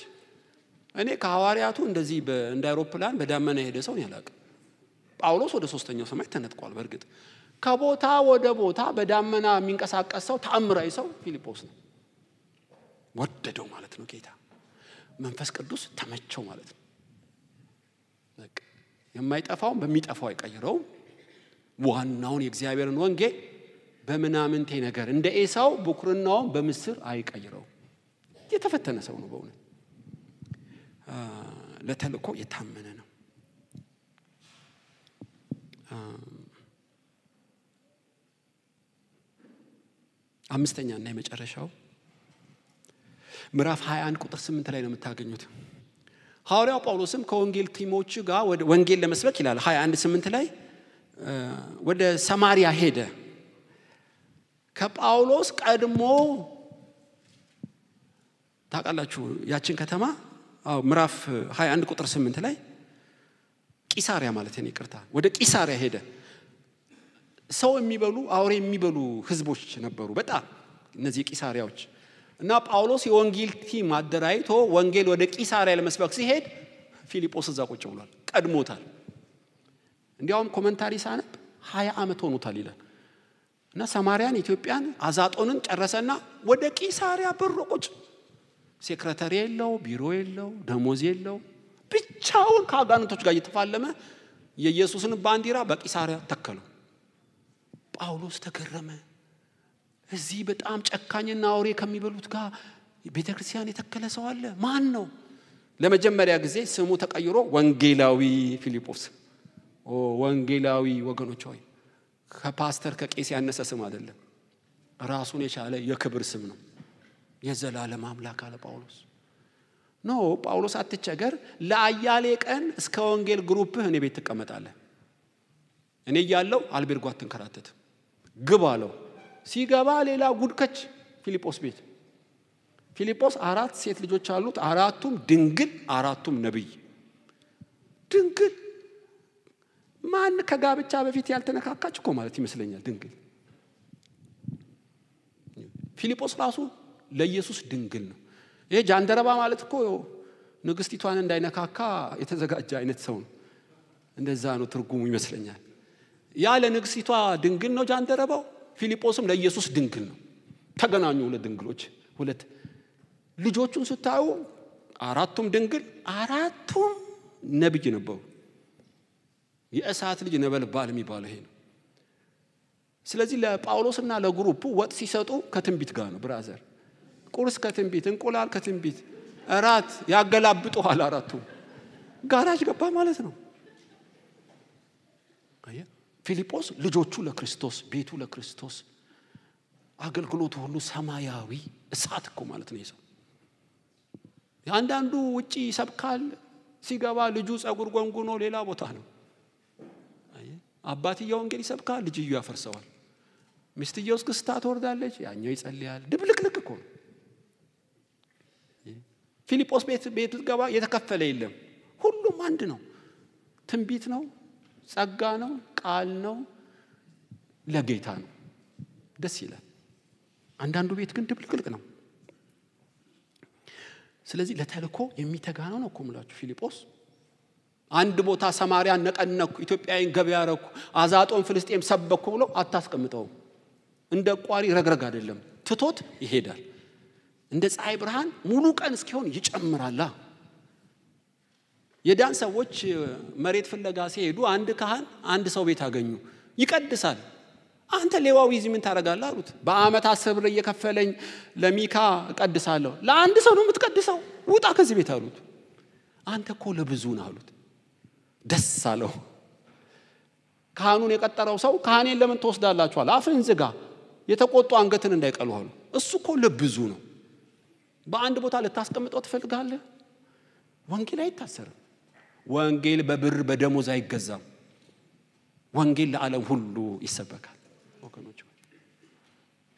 እኔ ከሐዋርያቱ እንደዚህ እንደ አውሮፕላን በዳመና ሄደ ሰው ያላቀ። ጳውሎስ ወደ 3ኛው ሰማይ ተነጥቋል። በርግጥ ከቦታ ወደ ቦታ በዳመና የሚንቀሳቀስ ሰው ተአምራዊ ሰው ፊልጶስ ነው። ወደደው ማለት ነው ጌታ። መንፈስ ቅዱስ ተመቸው ማለት ነው። በቃ የማይጠፋው በሚጠፋው አይቀይረው። ዋናውን የእግዚአብሔርን ወንጌል በምናምንቴ ነገር እንደ ኤሳው ብኩርናው በምስር አይቀይረው። የተፈተነ ሰው ነው በእውነት ለተልኮ የታመነ ነው። አምስተኛና የመጨረሻው ምዕራፍ 21 ቁጥር 8 ላይ ነው የምታገኙት። ሐዋርያው ጳውሎስም ከወንጌል ቲሞች ጋር ወደ ወንጌል ለመስበክ ይላል 21:8 ላይ ወደ ሰማሪያ ሄደ። ከጳውሎስ ቀድሞ ታውቃላችሁ ያችን ከተማ ምዕራፍ 21 ቁጥር 8 ላይ ቂሳሪያ ማለት ነው ይቅርታ፣ ወደ ቂሳሪያ ሄደ። ሰው የሚበሉ አውሬ የሚበሉ ህዝቦች ነበሩ በጣም እነዚህ ቂሳሪያዎች። እና ጳውሎስ የወንጌል ቲም አደራጅቶ ወንጌል ወደ ቂሳሪያ ለመስበክ ሲሄድ ፊልጶስ እዛ ቁጭ ብሏል፣ ቀድሞታል። እንዲያውም ኮሜንታሪ ሳነብ 20 ዓመት ሆኖታል ይላል። እና ሰማሪያን፣ ኢትዮጵያን፣ አዛጦንን ጨረሰና ወደ ቂሳሪያ በሮ ቁጭ ሴክሬታሪ የለው፣ ቢሮ የለው፣ ደሞዝ የለው፣ ብቻውን ከአጋንንቶች ጋር እየተፋለመ የኢየሱስን ባንዲራ በቂሳሪያ ተከለው። ጳውሎስ ተገረመ። እዚህ በጣም ጨካኝና አውሬ ከሚበሉት ጋር ቤተክርስቲያን የተከለ ሰው አለ? ማን ነው? ለመጀመሪያ ጊዜ ስሙ ተቀይሮ ወንጌላዊ ፊልጶስ። ወንጌላዊ ወገኖች ሆይ ከፓስተር ከቄስ ያነሰ ስም አይደለም። ራሱን የቻለ የክብር ስም ነው። የዘላለም አምላክ አለ ጳውሎስ። ጳውሎስ አትቸገር፣ ለአያሌ ቀን እስከ ወንጌል ግሩፕህ እኔ ቤት ተቀመጣለህ። እኔ ያለው አልቤርጎ አትንከራተት ግባ አለው። ሲገባ ሌላ ጉድከች ፊልጶስ ቤት። ፊልጶስ 4 ሴት ልጆች አሉት፣ 4ቱም ድንግል፣ 4ቱም ነብይ። ድንግል ማን ከጋብቻ በፊት ያልተነካካች እኮ ማለት ይመስለኛል ድንግል። ፊልጶስ ራሱ ለኢየሱስ ድንግል ነው። ይሄ ጃንደረባ ማለት እኮ ንግስቲቷን እንዳይነካካ የተዘጋጀ አይነት ሰው ነው። እንደዛ ነው ትርጉሙ ይመስለኛል። ያለ ንግስቲቷ ድንግል ነው ጃንደረባው። ፊልጶስም ለኢየሱስ ድንግል ነው። ተገናኙ ሁለት ድንግሎች። ሁለት ልጆቹን ስታዩ 4ቱም ድንግል፣ 4ቱም ነብይ ነበሩ። የእሳት ልጅ ነበልባል የሚባለው ይሄ ነው። ስለዚህ ለጳውሎስና ለግሩፑ ወጥ ሲሰጡ ከትንቢት ጋር ነው ብራዘር። ቁርስ ከትንቢት፣ እንቁላል ከትንቢት፣ እራት ያገላብጡሃል። 4ቱም ጋራጅ ገባ ማለት ነው። ፊልጶስ ልጆቹ ለክርስቶስ፣ ቤቱ ለክርስቶስ፣ አገልግሎቱ ሁሉ ሰማያዊ እሳት እኮ ማለት ነው ይሰው። ያንዳንዱ ውጪ ይሰብካል፣ ሲገባ ልጁ ጸጉር ጎንጉኖ ሌላ ቦታ ነው። አባትየው ወንጌል ይሰብካል፣ ልጅየው ያፈርሰዋል። ሚስትየው እስክስታ ትወርዳለች፣ ያኛው ይጸልያል። ድብልቅልቅ እኮ ነው። ፊልጶስ ቤት ገባ፣ የተከፈለ የለም። ሁሉም አንድ ነው። ትንቢት ነው፣ ጸጋ ነው፣ ቃል ነው፣ ለጌታ ነው። ደስ ይላል። አንዳንዱ ቤት ግን ድብልቅልቅ ነው። ስለዚህ ለተልኮ የሚተጋ ነው እኮ የምላችሁ። ፊልጶስ አንድ ቦታ ሰማርያ ነቀነኩ፣ ኢትዮጵያዊን ገበያ ያረኩ፣ አዛጦን ፍልስጤም ሰበኩ ብሎ አታስቀምጠው። እንደ ቋሪ ረግረግ አይደለም፣ ትቶት ይሄዳል። እንደ ፀሐይ ብርሃን ሙሉ ቀን እስኪሆን ይጨምራል። የዳን ሰዎች መሬት ፍለጋ ሲሄዱ አንድ ካህን አንድ ሰው ቤት አገኙ። ይቀድሳል። አንተ ሌዋዊ እዚህ ምን ታረጋለህ አሉት። በአመት 10 ብር እየከፈለኝ ለሚካ እቀድሳለሁ። ለአንድ ሰው ነው የምትቀድሰው? ውጣ ከዚህ ቤት አሉት። አንተ እኮ ለብዙ ነው አሉት። ደስ አለው። ካህኑን የቀጠረው ሰው ካህኔን ለምን ትወስዳላችኋል? አፍህን ዝጋ፣ የተቆጡ አንገትን እንዳይቀሉ አሉ። እሱ እኮ ለብዙ ነው። በአንድ ቦታ ልታስቀምጠው ትፈልጋለህ? ወንጌል አይታሰርም። ወንጌል በብር በደሞዝ አይገዛም። ወንጌል ለዓለም ሁሉ ይሰበካል ወገኖች።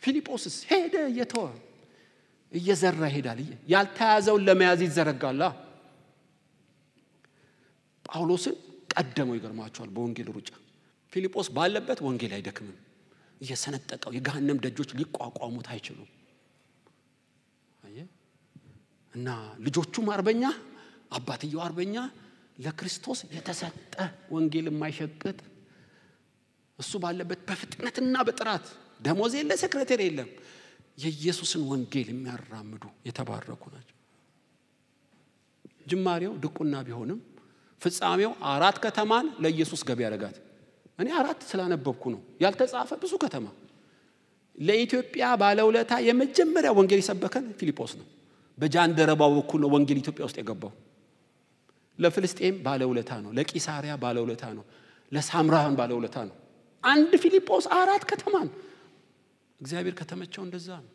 ፊልጶስስ ሄደ፣ እየተወ እየዘራ ይሄዳል። ያልተያዘውን ለመያዝ ይዘረጋል። ጳውሎስን ቀደመው። ይገርማቸዋል በወንጌል ሩጫ። ፊልጶስ ባለበት ወንጌል አይደክምም። እየሰነጠቀው የገሃነም ደጆች ሊቋቋሙት አይችሉም። እና ልጆቹም አርበኛ፣ አባትየው አርበኛ፣ ለክርስቶስ የተሰጠ ወንጌል የማይሸቅጥ እሱ ባለበት በፍጥነትና በጥራት ደሞዝ የለ፣ ሴክሬታሪ የለም፣ የኢየሱስን ወንጌል የሚያራምዱ የተባረኩ ናቸው። ጅማሬው ድቁና ቢሆንም ፍጻሜው 4 ከተማን ለኢየሱስ ገብ ያደርጋት። እኔ 4 ስላነበብኩ ነው። ያልተጻፈ ብዙ ከተማ። ለኢትዮጵያ ባለውለታ የመጀመሪያ ወንጌል የሰበከን ፊልጶስ ነው። በጃንደረባው በኩል ነው ወንጌል ኢትዮጵያ ውስጥ የገባው። ለፍልስጤም ባለውለታ ነው፣ ለቂሳሪያ ባለውለታ ነው፣ ለሳምራን ባለውለታ ነው። አንድ ፊልጶስ 4 ከተማን። እግዚአብሔር ከተመቸው እንደዛ ነው።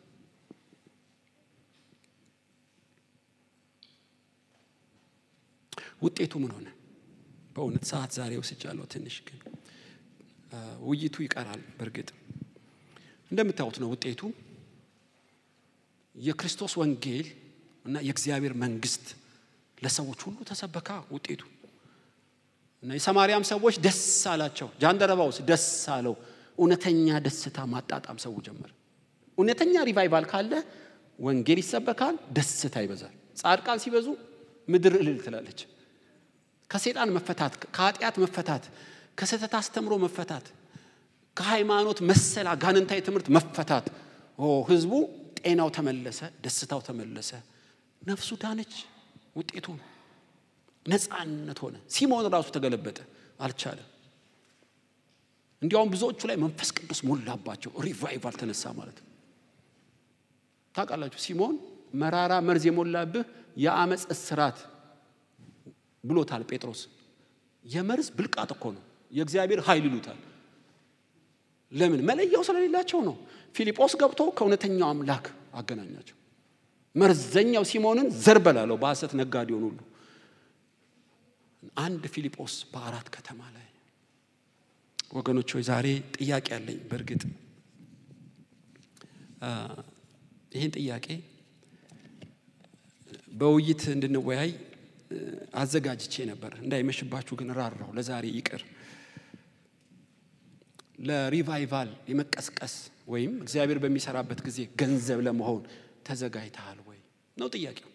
ውጤቱ ምን ሆነ? በእውነት ሰዓት ዛሬ ወስጃለሁ ትንሽ፣ ግን ውይይቱ ይቀራል። በርግጥ እንደምታዩት ነው ውጤቱ። የክርስቶስ ወንጌል እና የእግዚአብሔር መንግስት ለሰዎች ሁሉ ተሰበካ። ውጤቱ እና የሰማርያም ሰዎች ደስ አላቸው። ጃንደረባውስ ደስ አለው። እውነተኛ ደስታ ማጣጣም ሰው ጀመረ። እውነተኛ ሪቫይቫል ካለ ወንጌል ይሰበካል፣ ደስታ ይበዛል። ጻድቃን ሲበዙ ምድር እልል ትላለች። ከሰይጣን መፈታት፣ ከኃጢአት መፈታት፣ ከሰተት አስተምሮ መፈታት፣ ከሃይማኖት መሰል አጋንንታዊ ትምህርት መፈታት፣ ህዝቡ ጤናው ተመለሰ፣ ደስታው ተመለሰ፣ ነፍሱ ዳነች። ውጤቱ ነፃነት ሆነ። ሲሞን ራሱ ተገለበጠ፣ አልቻለም። እንዲያውም ብዙዎቹ ላይ መንፈስ ቅዱስ ሞላባቸው፣ ሪቫይቫል ተነሳ ማለት ነው። ታውቃላችሁ ሲሞን መራራ መርዝ የሞላብህ የአመጽ እስራት ብሎታል ጴጥሮስ። የመርዝ ብልቃጥ እኮ ነው፣ የእግዚአብሔር ኃይል ይሉታል። ለምን? መለያው ስለሌላቸው ነው። ፊልጶስ ገብቶ ከእውነተኛው አምላክ አገናኛቸው። መርዘኛው ሲሞንን ዘርበላለው በሐሰት ነጋዴውን ሁሉ። አንድ ፊልጶስ በአራት ከተማ ላይ። ወገኖች ሆይ ዛሬ ጥያቄ አለኝ። በእርግጥ ይህን ጥያቄ በውይይት እንድንወያይ አዘጋጅቼ ነበር። እንዳይመሽባችሁ ግን ራራው፣ ለዛሬ ይቅር። ለሪቫይቫል የመቀስቀስ ወይም እግዚአብሔር በሚሰራበት ጊዜ ገንዘብ ለመሆን ተዘጋጅተሃል ወይ ነው ጥያቄው።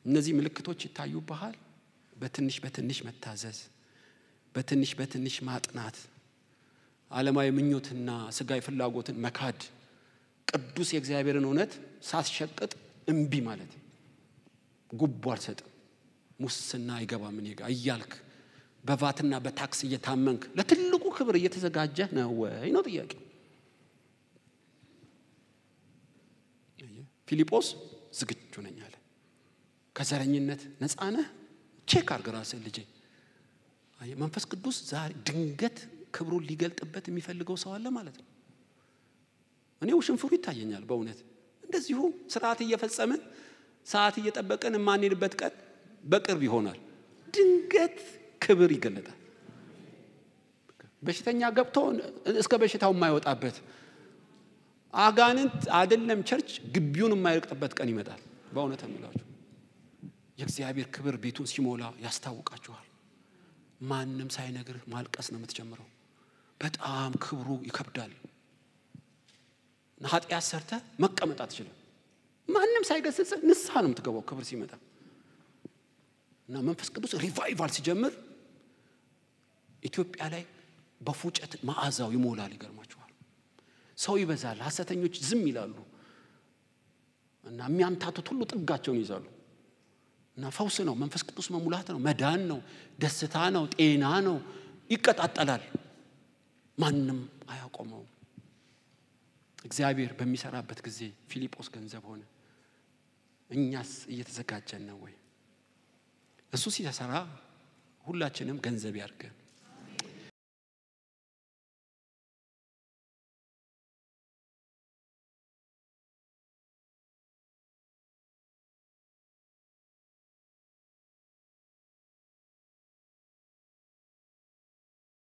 እነዚህ ምልክቶች ይታዩብሃል። በትንሽ በትንሽ መታዘዝ፣ በትንሽ በትንሽ ማጥናት፣ ዓለማዊ ምኞትና ስጋዊ ፍላጎትን መካድ፣ ቅዱስ የእግዚአብሔርን እውነት ሳትሸቅጥ እምቢ ማለት፣ ጉቦ አልሰጥም፣ ሙስና አይገባም እኔ ጋር እያልክ በቫትና በታክስ እየታመንክ ለትልቁ ክብር እየተዘጋጀህ ነው ወይ ነው ጥያቄው። ፊልጶስ ዝግጁ ነኝ አለ። ከዘረኝነት ነፃ ነህ? ቼክ አድርግ ራስህን ልጄ። መንፈስ ቅዱስ ዛሬ ድንገት ክብሩን ሊገልጥበት የሚፈልገው ሰው አለ ማለት ነው። እኔ ውሽንፍሩ ይታየኛል በእውነት። እንደዚሁ ስርዓት እየፈጸምን ሰዓት እየጠበቀን የማንሄድበት ቀን በቅርብ ይሆናል። ድንገት ክብር ይገለጣል። በሽተኛ ገብቶ እስከ በሽታው የማይወጣበት፣ አጋንንት አይደለም ቸርች ግቢውን የማይረግጥበት ቀን ይመጣል። በእውነት እምላችሁ የእግዚአብሔር ክብር ቤቱን ሲሞላ ያስታውቃችኋል። ማንም ሳይነግር ማልቀስ ነው የምትጀምረው። በጣም ክብሩ ይከብዳል። ኃጢአት ሰርተህ መቀመጥ አትችልም። ማንም ሳይገስጽ ንስሐ ነው የምትገባው ክብር ሲመጣ። እና መንፈስ ቅዱስ ሪቫይቫል ሲጀምር ኢትዮጵያ ላይ በፉጨት መዓዛው ይሞላል። ይገርማችኋል። ሰው ይበዛል፣ ሐሰተኞች ዝም ይላሉ እና የሚያምታቱት ሁሉ ጥጋቸውን ይዛሉ። እና ፈውስ ነው፣ መንፈስ ቅዱስ መሙላት ነው፣ መዳን ነው፣ ደስታ ነው፣ ጤና ነው። ይቀጣጠላል፣ ማንም አያቆመው። እግዚአብሔር በሚሰራበት ጊዜ ፊልጶስ ገንዘብ ሆነ። እኛስ እየተዘጋጀን ነው ወይ? እሱ ሲሰራ ሁላችንም ገንዘብ ያርገን።